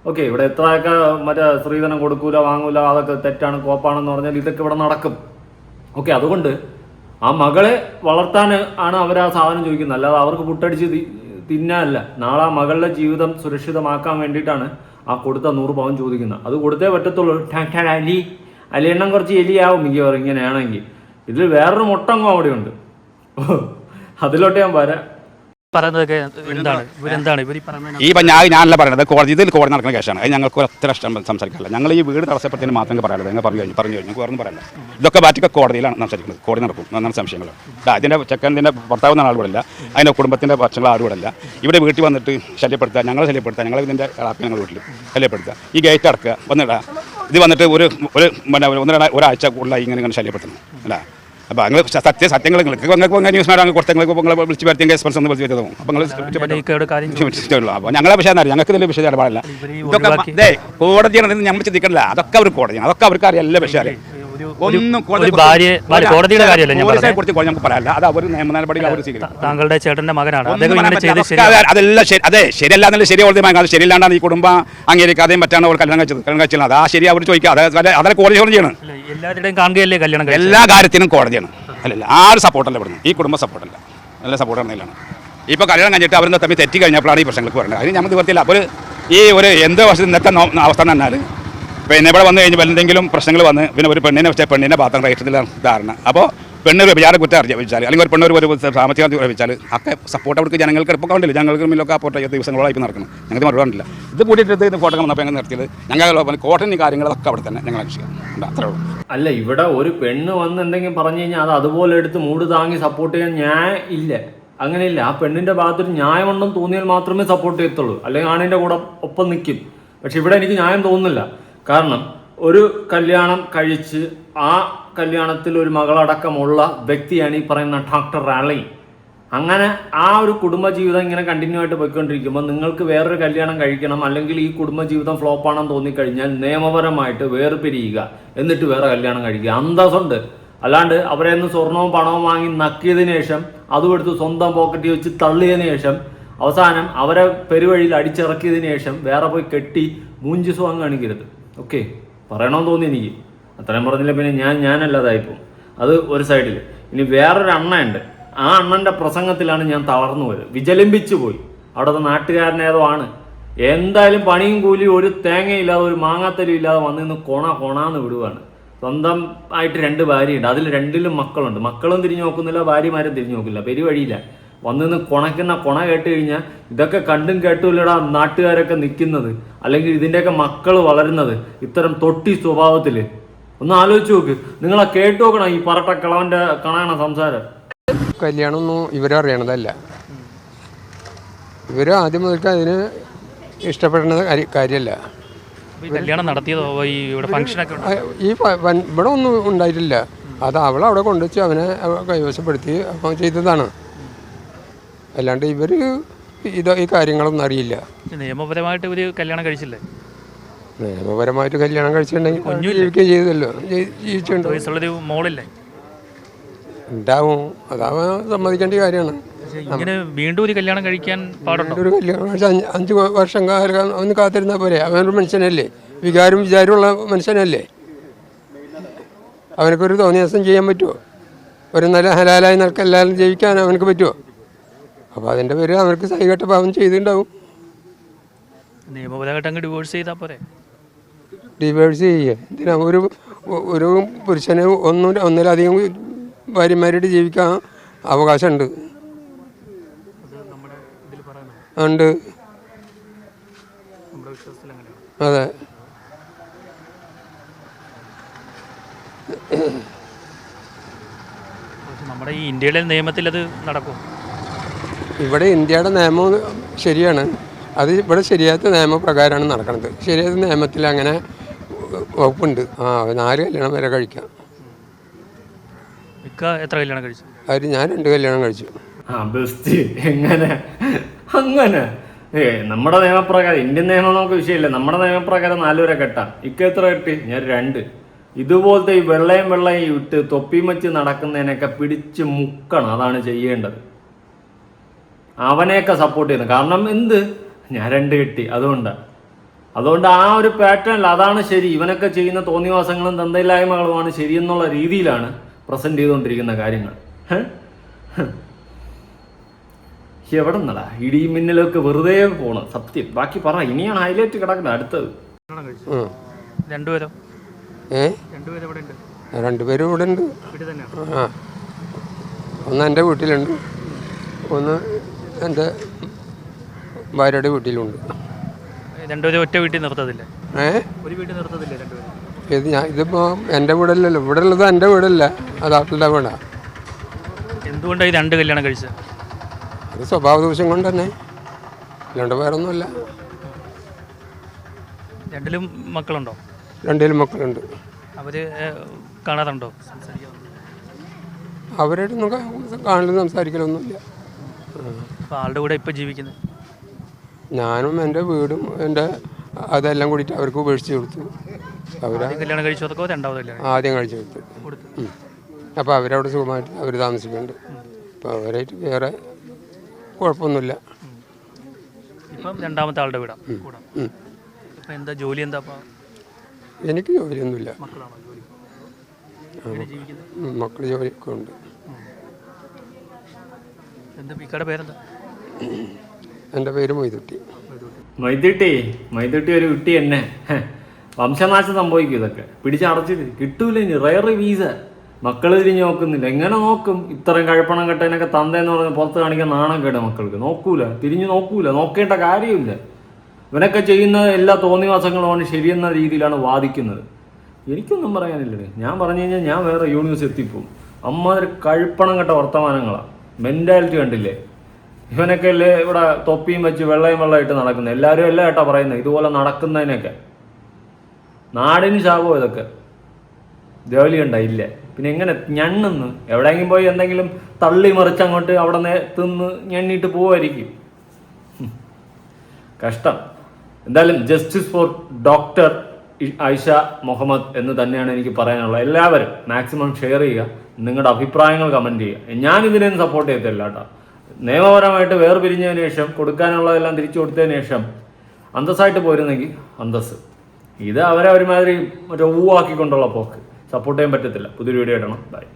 ഓക്കെ, ഇവിടെ എത്രയൊക്കെ മറ്റേ സ്ത്രീധനം കൊടുക്കൂല വാങ്ങൂല അതൊക്കെ തെറ്റാണ് കോപ്പാണെന്ന് പറഞ്ഞാൽ ഇതൊക്കെ ഇവിടെ നടക്കും. ഓക്കെ, അതുകൊണ്ട് ആ മകളെ വളർത്താൻ ആണ് അവർ ആ സാധനം ചോദിക്കുന്നത്, അല്ലാതെ അവർക്ക് പുട്ടടിച്ച് തിന്നാനല്ല. നാളെ ആ മകളുടെ ജീവിതം സുരക്ഷിതമാക്കാൻ വേണ്ടിയിട്ടാണ് ആ കൊടുത്ത 100 പവൻ ചോദിക്കുന്നത്. അത് കൊടുത്തേ പറ്റത്തുള്ളൂ. അലി എണ്ണം കുറച്ച് എലിയാവും മിക്കവാറും ഇങ്ങനെയാണെങ്കിൽ. ഇതിൽ വേറൊരു മൊട്ടങ്ങും അവിടെയുണ്ട്. അതിലോട്ട് ഞാൻ വരാം. ഞാനല്ല പറയുന്നത്, ഇതിൽ കോടതി നടക്കുന്ന കേസാണ്. അത് ഞങ്ങൾക്ക് ഒരൊറ്റ ഇഷ്ടം സംസാരിക്കാറില്ല. ഞങ്ങൾ ഈ വീട് തടസ്സപ്പെടുത്തിന് മാത്രമേ പറയാനുള്ളത്. ഞങ്ങൾ പറഞ്ഞു കഴിഞ്ഞു ഞങ്ങൾക്ക് വേറെ പറയല്ല. ഇതൊക്കെ ബാറ്റിയൊക്കെ കോടതിയിലാണ് സംസാരിക്കുന്നത്. കോടതി നടക്കും എന്നാണ് സംശയങ്ങൾ. അതിൻ്റെ ചെക്കൻ്റെ ഭർത്താവ് എന്ന ആളുകൂടല്ല, അതിൻ്റെ കുടുംബത്തിൻ്റെ പ്രശ്നങ്ങൾ ആളുകൂടല്ല. ഇവിടെ വീട്ടിൽ വന്നിട്ട് ശല്യപ്പെടുത്തുക, ഞങ്ങളെ ശല്യപ്പെടുത്തുക, ഞങ്ങൾ ഇതിൻ്റെ ആക്കി ഞങ്ങൾ വീട്ടിൽ ശല്യപ്പെടുത്തുക, ഈ ഗേറ്റ് അടക്കുക, വന്നിടാം. ഇത് വന്നിട്ട് ഒരാഴ്ച കൂടുതലായി ഇങ്ങനെ ശല്യപ്പെടുത്തുന്നു അല്ല. അപ്പോൾ നിങ്ങൾ സത്യങ്ങൾ നിങ്ങൾക്ക് ന്യൂസ് മേഡം കൊടുത്ത നിങ്ങൾ വിളിച്ച് വരുത്തിയ എക്സ്പെൻസ് ഒന്ന് വിളിച്ച് വരുത്തതും. അപ്പോൾ നിങ്ങൾ അപ്പോൾ ഞങ്ങളെ വിഷയം അറിയാം, ഞങ്ങൾക്ക് ഇതിൻ്റെ വിഷയം പാടില്ല. ഇതൊക്കെ കോടതിയാണ്, നമ്മൾ ചിന്തിക്കണില്ല. അതൊക്കെ അവർ കോടതിയാണ്, അതൊക്കെ അവർക്ക് അറിയാം, എല്ലാ വിഷയം അറിയാം. ഒന്നും പോലീസിനെ കുറിച്ച് നമുക്ക് പറയാനില്ല. അത് അവർ നിയമ നടപടികൾ അവർ സ്വീകരിക്കും. താങ്കളുടെ ചേട്ടന്റെ മകനാണ് അതെല്ലാം അതെ ശരിയല്ല എന്നല്ല ശരി കോടതി അത് ശരിയല്ലാണ്ടാണ് ഈ കുടുംബം അംഗീകരിക്കാതെയും മറ്റാണ് അവർ കല്യാണം കഴിച്ചത്. അത് ആ ശരി അവർ ചോദിക്കുക. അതേ കോടതി ചെയ്യണം. എല്ലാവരുടെയും കാണുകയല്ലേ കല്യാണം, എല്ലാ കാര്യത്തിനും കോടതിയാണ്. അല്ലല്ല ആരും സപ്പോർട്ടല്ല ഇവിടുന്ന്, ഈ കുടുംബം സപ്പോർട്ടല്ല, നല്ല സപ്പോർട്ട് ആണെന്നില്ലാണ്. ഇപ്പോൾ കല്യാണം കഴിഞ്ഞിട്ട് അവർ തമ്മിൽ തെറ്റി കഴിഞ്ഞപ്പോഴാണ് ഈ പ്രശ്നങ്ങൾക്ക് പറയുന്നത്. അതിന് നമുക്ക് നിവർത്തിയില്ല. അപ്പോൾ ഈ ഒരു എന്ത് വർഷം ഇന്നത്തെ അവസ്ഥ എന്ന് പറഞ്ഞാൽ പിന്നെ ഇവിടെ വന്നു കഴിഞ്ഞാൽ എന്തെങ്കിലും പ്രശ്നങ്ങൾ വന്ന് പിന്നെ ഒരു പെണ്ണിനെ വെച്ചാൽ പെണ്ണിനെ പാത്രം റേറ്റത്തിലാണ് ധാരണ. അപ്പോൾ പെണ്ണ് വിചാര കുറ്റം അറിയിച്ചാൽ അല്ലെങ്കിൽ ഒരു പെണ്ണൊരു സാമ്പത്തികം അറിയിച്ചാൽ ഒക്കെ സപ്പോർട്ട് അവർക്ക് ജനങ്ങൾക്ക് ഇപ്പോൾ കണ്ടില്ല. ഞങ്ങൾക്ക് മുന്നിലൊക്കെ സപ്പോർട്ട് ദിവസങ്ങളായി നടക്കണം. ഞങ്ങൾക്ക് മറുപടില്ല. ഇത് കൂട്ടിയിട്ട് ഇത് ഫോട്ടോ വന്നപ്പോൾ ഞങ്ങൾ നിർത്തിയത് ഞങ്ങൾ കോട്ടൻ കാര്യങ്ങളൊക്കെ അവിടെ തന്നെ ഞങ്ങൾ അന്വേഷിക്കാം. അത്രേ ഉള്ളൂ. അല്ല, ഇവിടെ ഒരു പെണ്ണ് വന്ന് എന്തെങ്കിലും പറഞ്ഞു കഴിഞ്ഞാൽ അത് അതുപോലെ എടുത്ത് മൂട് താങ്ങി സപ്പോർട്ട് ചെയ്യാൻ ന്യായം ഇല്ല. അങ്ങനെയില്ല. ആ പെണ്ണിൻ്റെ ഭാഗത്തൊരു ന്യായമുണ്ടെന്ന് തോന്നിയാൽ മാത്രമേ സപ്പോർട്ട് ചെയ്യത്തുള്ളൂ. അല്ലെങ്കിൽ ആണിൻ്റെ കൂടെ ഒപ്പം നിൽക്കും. പക്ഷെ ഇവിടെ എനിക്ക് ന്യായം തോന്നുന്നില്ല. കാരണം ഒരു കല്യാണം കഴിച്ച് ആ കല്യാണത്തിൽ ഒരു മകളടക്കമുള്ള വ്യക്തിയാണ് ഈ പറയുന്ന ഡോക്ടർ റാലി. അങ്ങനെ ആ ഒരു കുടുംബജീവിതം ഇങ്ങനെ കണ്ടിന്യൂ ആയിട്ട് പോയിക്കൊണ്ടിരിക്കുമ്പോൾ നിങ്ങൾക്ക് വേറൊരു കല്യാണം കഴിക്കണം, അല്ലെങ്കിൽ ഈ കുടുംബജീവിതം ഫ്ലോപ്പാണെന്ന് തോന്നിക്കഴിഞ്ഞാൽ നിയമപരമായിട്ട് വേർപിരിയുക, എന്നിട്ട് വേറെ കല്യാണം കഴിക്കുക. അന്തസ്സുണ്ട്. അല്ലാണ്ട് അവരെ നിന്ന് സ്വർണവും പണവും വാങ്ങി നക്കിയതിനു ശേഷം അതും എടുത്ത് സ്വന്തം പോക്കറ്റിൽ വെച്ച് തള്ളിയതിനു ശേഷം അവസാനം അവരെ പെരുവഴിയിൽ അടിച്ചിറക്കിയതിനു ശേഷം വേറെ പോയി കെട്ടി മൂഞ്ചി സുഖം കാണിക്കരുത്. ഓക്കെ, പറയണമെന്ന് തോന്നി എനിക്ക്. അത്രയും പറഞ്ഞില്ല പിന്നെ ഞാനല്ലാതായിപ്പോവും. അത് ഒരു സൈഡിൽ. ഇനി വേറൊരു അണ്ണയുണ്ട്. ആ അണ്ണൻ്റെ പ്രസംഗത്തിലാണ് ഞാൻ തളർന്നു പോയത്, വിചലിമ്പിച്ചു പോയി. അവിടുത്തെ നാട്ടുകാരനേതോ ആണ്. എന്തായാലും പണിയും കൂലിയും ഒരു തേങ്ങയില്ലാതെ ഒരു മാങ്ങാത്തലും ഇല്ലാതെ വന്ന് നിന്ന് കൊണാന്ന് വിടുവാണ്. സ്വന്തം ആയിട്ട് 2 ഭാര്യയുണ്ട്, അതിൽ 2ലും മക്കളുണ്ട്. മക്കളും തിരിഞ്ഞു നോക്കുന്നില്ല, ഭാര്യമാരും തിരിഞ്ഞു നോക്കില്ല, പെരുവഴിയില്ല. വന്ന് നിന്ന് കൊണ കേട്ട് കഴിഞ്ഞാൽ ഇതൊക്കെ കണ്ടും കേട്ടുമില്ലടാ നാട്ടുകാരൊക്കെ നിൽക്കുന്നത്, അല്ലെങ്കിൽ ഇതിൻ്റെയൊക്കെ മക്കൾ വളരുന്നത് ഇത്തരം തൊട്ടി സ്വഭാവത്തിൽ. ഒന്ന് ആലോചിച്ച് നോക്ക്. നിങ്ങളെ കേട്ടു നോക്കണം ഈ പറട്ട കിളവൻ്റെ കാണാണ് സംസാരം. കല്യാണമൊന്നും ഇവരറിയണതല്ല. ഇവർ ആദ്യം മുതൽക്ക് അതിന് ഇഷ്ടപ്പെടുന്ന കാര്യമല്ല. കല്യാണം നടത്തിയതോ ഈ ഇവിടെ ഫംഗ്ഷനൊക്കെ ഇവിടെ ഒന്നും ഉണ്ടായിട്ടില്ല. അത് അവളവിടെ കൊണ്ടുവച്ച് അവനെ കൈവശപ്പെടുത്തി അപ്പം ചെയ്തതാണ്. അല്ലാണ്ട് ഇവർ ഈ കാര്യങ്ങളൊന്നും അറിയില്ല. നിയമപരമായിട്ട് ഒരു കല്യാണം കഴിച്ചില്ലേ? നിയമപരമായിട്ട് കല്യാണം കഴിച്ചിട്ടുണ്ടെങ്കിൽ ജീവിക്കുക ചെയ്തല്ലോ, ജീവിച്ചിട്ടുണ്ടോ? മോളില്ലേ? ഉണ്ടാവും. അതാവാൻ സമ്മതിക്കേണ്ട കാര്യമാണ്. ഇങ്ങനെ വീണ്ടും ഒരു കല്യാണം കഴിക്കാൻ പാടുണ്ടോ? ഒരു കല്യാണം കഴിച്ചാൽ 5 വർഷം അവന് കാത്തിരുന്നാൽ പോരെ? അവനൊരു മനുഷ്യനല്ലേ, വികാരം വിചാരമുള്ള മനുഷ്യനല്ലേ. അവനക്കൊരു തോന്നിയ ദിവസം ചെയ്യാൻ പറ്റുമോ? ഒരു നല്ല ഹലാലായി എല്ലാവരും ജീവിക്കാൻ അവനക്ക് പറ്റുമോ? അപ്പോൾ അതിൻ്റെ പേര് അവർക്ക് സൈകെട്ട പാവം ചെയ്തിട്ടുണ്ടാവും. നിയമപരമായിട്ട് അങ്ങ് ഡിവോഴ്സ് ചെയ്താൽ പോരെ? ഡിവോഴ്സ് ചെയ്യുക എന്തിനാ? ഒരു പുരുഷന് ഒന്നിലധികം ഭാര്യമാരായിട്ട് ജീവിക്കാൻ അവകാശമുണ്ട്. ഉണ്ട്. അതെ. നമ്മുടെ ഈ ഇന്ത്യയിലെ നിയമത്തിൽ അത് നടക്കും. ഇവിടെ ഇന്ത്യയുടെ നിയമം ശരിയാണ്. അത് ഇവിടെ ശരിയാത്ത നിയമപ്രകാരമാണ് നടക്കുന്നത്. ശരിയാത്ത നിയമത്തിൽ അങ്ങനെ വകുപ്പുണ്ട്. 4 കല്യാണം വരെ കഴിക്കാം. എത്ര കല്യാണം കഴിച്ചു? ഞാൻ 2 കല്യാണം കഴിച്ചു. ബെസ്റ്റ്. എങ്ങനെ അങ്ങനെ? നമ്മുടെ നിയമപ്രകാരം, ഇന്ത്യൻ നിയമം നമുക്ക് വിഷയമില്ല. നമ്മുടെ നിയമപ്രകാരം 4 വരെ കെട്ടാം. എത്ര കെട്ടി? ഞാൻ 2. ഇതുപോലത്തെ ഈ വെള്ളയും ഇട്ട് തൊപ്പിയും വെച്ച് നടക്കുന്നതിനൊക്കെ പിടിച്ച് മുക്കണം. അതാണ് ചെയ്യേണ്ടത്. അവനെയൊക്കെ സപ്പോർട്ട് ചെയ്യുന്നത്. കാരണം എന്ത്? ഞാൻ 2 കെട്ടി, അതുകൊണ്ട് ആ ഒരു പാറ്റേണിൽ അതാണ് ശരി. ഇവനൊക്കെ ചെയ്യുന്ന തോന്നിവാസങ്ങളും തന്തയില്ലായ്മകളുമാണ് ശരിയെന്നുള്ള രീതിയിലാണ് പ്രസന്റ് ചെയ്തുകൊണ്ടിരിക്കുന്ന കാര്യങ്ങൾ. എവിടെ നിന്നടാ ഇടിയും മിന്നലൊക്കെ വെറുതെ പോണം. സത്യം. ബാക്കി പറ. ഇനിയാണ് ഹൈലൈറ്റ് കിടക്കുന്നത്. അടുത്തത് 2 പേരും. 2 പേരും ഇവിടെ ഉണ്ട്. ഒന്ന് എൻ്റെ വീട്ടിലുണ്ട്, ഒന്ന് എൻ്റെ ഭാര്യയുടെ വീട്ടിലുണ്ട്. 2 പേരും ഒറ്റ വീട്ടിൽ നിർത്തത്തില്ലേ? ഒരു വീട്ടിൽ നിർത്തത്തില്ലേ 2 പേരും? ഇതിപ്പോൾ എൻ്റെ വീടല്ലല്ലോ. ഇവിടെ ഉള്ളത് എൻ്റെ വീടല്ല, അത് ആട്ടിൻ്റെ വീടാണ്. എന്തുകൊണ്ടാണ് ഈ 2 കല്യാണം കഴിച്ചത്? അത് സ്വഭാവ ദൂഷ്യം കൊണ്ട് തന്നെ, അല്ലാണ്ട് വേറൊന്നുമില്ല. 2ലും മക്കളുണ്ടോ? 2ലും മക്കളുണ്ട്. അവർ കാണാറുണ്ടോ? അവരായിട്ടൊന്നും കാണലും സംസാരിക്കലൊന്നുമില്ല. അപ്പോൾ ആളുടെ കൂടെ ഇപ്പോൾ ജീവിക്കുന്നത്? ഞാനും എൻ്റെ വീടും അതെല്ലാം കൂടിയിട്ട് അവർക്ക് ഉപേക്ഷിച്ച് കൊടുത്തു. കല്യാണം കഴിച്ചു അതൊക്കെ ആദ്യം കഴിച്ചു കൊടുത്തു. അപ്പോൾ അവരവിടെ സുഖമായിട്ട് അവർ താമസിക്കുന്നുണ്ട്. അപ്പോൾ അവരായിട്ട് വേറെ കുഴപ്പമൊന്നുമില്ല. ഇപ്പം 2ാമത്തെ ആളുടെ വീടാ. ഇപ്പം എന്താ ജോലി? എന്താ? എനിക്ക് ജോലിയൊന്നുമില്ല. മക്കൾ ജോലിയൊക്കെ ഉണ്ട്. എൻ്റെ പേര് മൊയ്തുട്ടി. മൊയ്തുട്ടി ഒരു കുട്ടി തന്നെ. വംശനാശം സംഭവിക്കും. ഇതൊക്കെ പിടിച്ചടച്ചിട്ട് കിട്ടൂല. ഇനി റയർ വീസ. മക്കൾ തിരിഞ്ഞ് നോക്കുന്നില്ല. എങ്ങനെ നോക്കും? ഇത്രയും കഴപ്പണം കെട്ടതിനൊക്കെ തന്തയെന്ന് പറഞ്ഞ് പുറത്ത് കാണിക്കാൻ നാണം കേട്ട മക്കൾക്ക്. നോക്കൂല, തിരിഞ്ഞു നോക്കൂല, നോക്കേണ്ട കാര്യമില്ല. ഇവനൊക്കെ ചെയ്യുന്ന എല്ലാ തോന്നിവാസങ്ങളുമാണ് ശരിയെന്ന രീതിയിലാണ് വാദിക്കുന്നത്. എനിക്കൊന്നും പറയാനില്ലേ. ഞാൻ പറഞ്ഞു കഴിഞ്ഞാൽ ഞാൻ വേറെ യൂണിവേഴ്സ് എത്തിപ്പോവും. അമ്മാതിരി കഴുപ്പണം കെട്ട വർത്തമാനങ്ങളാണ്. മെൻറ്റാലിറ്റി കണ്ടില്ലേ? ഇവനൊക്കെ അല്ലേ ഇവിടെ തൊപ്പിയും വെച്ച് വെള്ളമായിട്ട് നടക്കുന്നത്. എല്ലാവരും അല്ല ഏട്ടാ പറയുന്നത് ഇതുപോലെ നടക്കുന്നതിനൊക്കെ. നാടിന് ശാപം ഇതൊക്കെ. ജോലി ഉണ്ടായില്ല പിന്നെ എങ്ങനെ ഞണ്ണെന്ന് എവിടെയെങ്കിലും പോയി എന്തെങ്കിലും തള്ളി മറിച്ചങ്ങോട്ട് അവിടെ തിന്ന് ഞണ്ണിയിട്ട് പോവായിരിക്കും. കഷ്ടം. എന്തായാലും justice for doctor Aisha Muhammad എന്ന് തന്നെയാണ് എനിക്ക് പറയാനുള്ളത്. എല്ലാവരും മാക്സിമം ഷെയർ ചെയ്യുക, നിങ്ങളുടെ അഭിപ്രായങ്ങൾ കമൻറ്റ് ചെയ്യുക. ഞാനിതിനൊന്നും സപ്പോർട്ട് ചെയ്യത്തില്ല കേട്ടോ. നിയമപരമായിട്ട് വേർപിരിഞ്ഞതിന് ശേഷം കൊടുക്കാനുള്ളതെല്ലാം തിരിച്ചു കൊടുത്തതിന് ശേഷം അന്തസ്സായിട്ട് പോരുന്നെങ്കിൽ അന്തസ്. ഇത് അവരെ ഒരുമാതിരി മറ്റേ ഊവാക്കിക്കൊണ്ടുള്ള പോക്ക് സപ്പോർട്ട് ചെയ്യാൻ പറ്റത്തില്ല. പുതിയൊരു വീഡിയോ ഇടണം. ബൈ.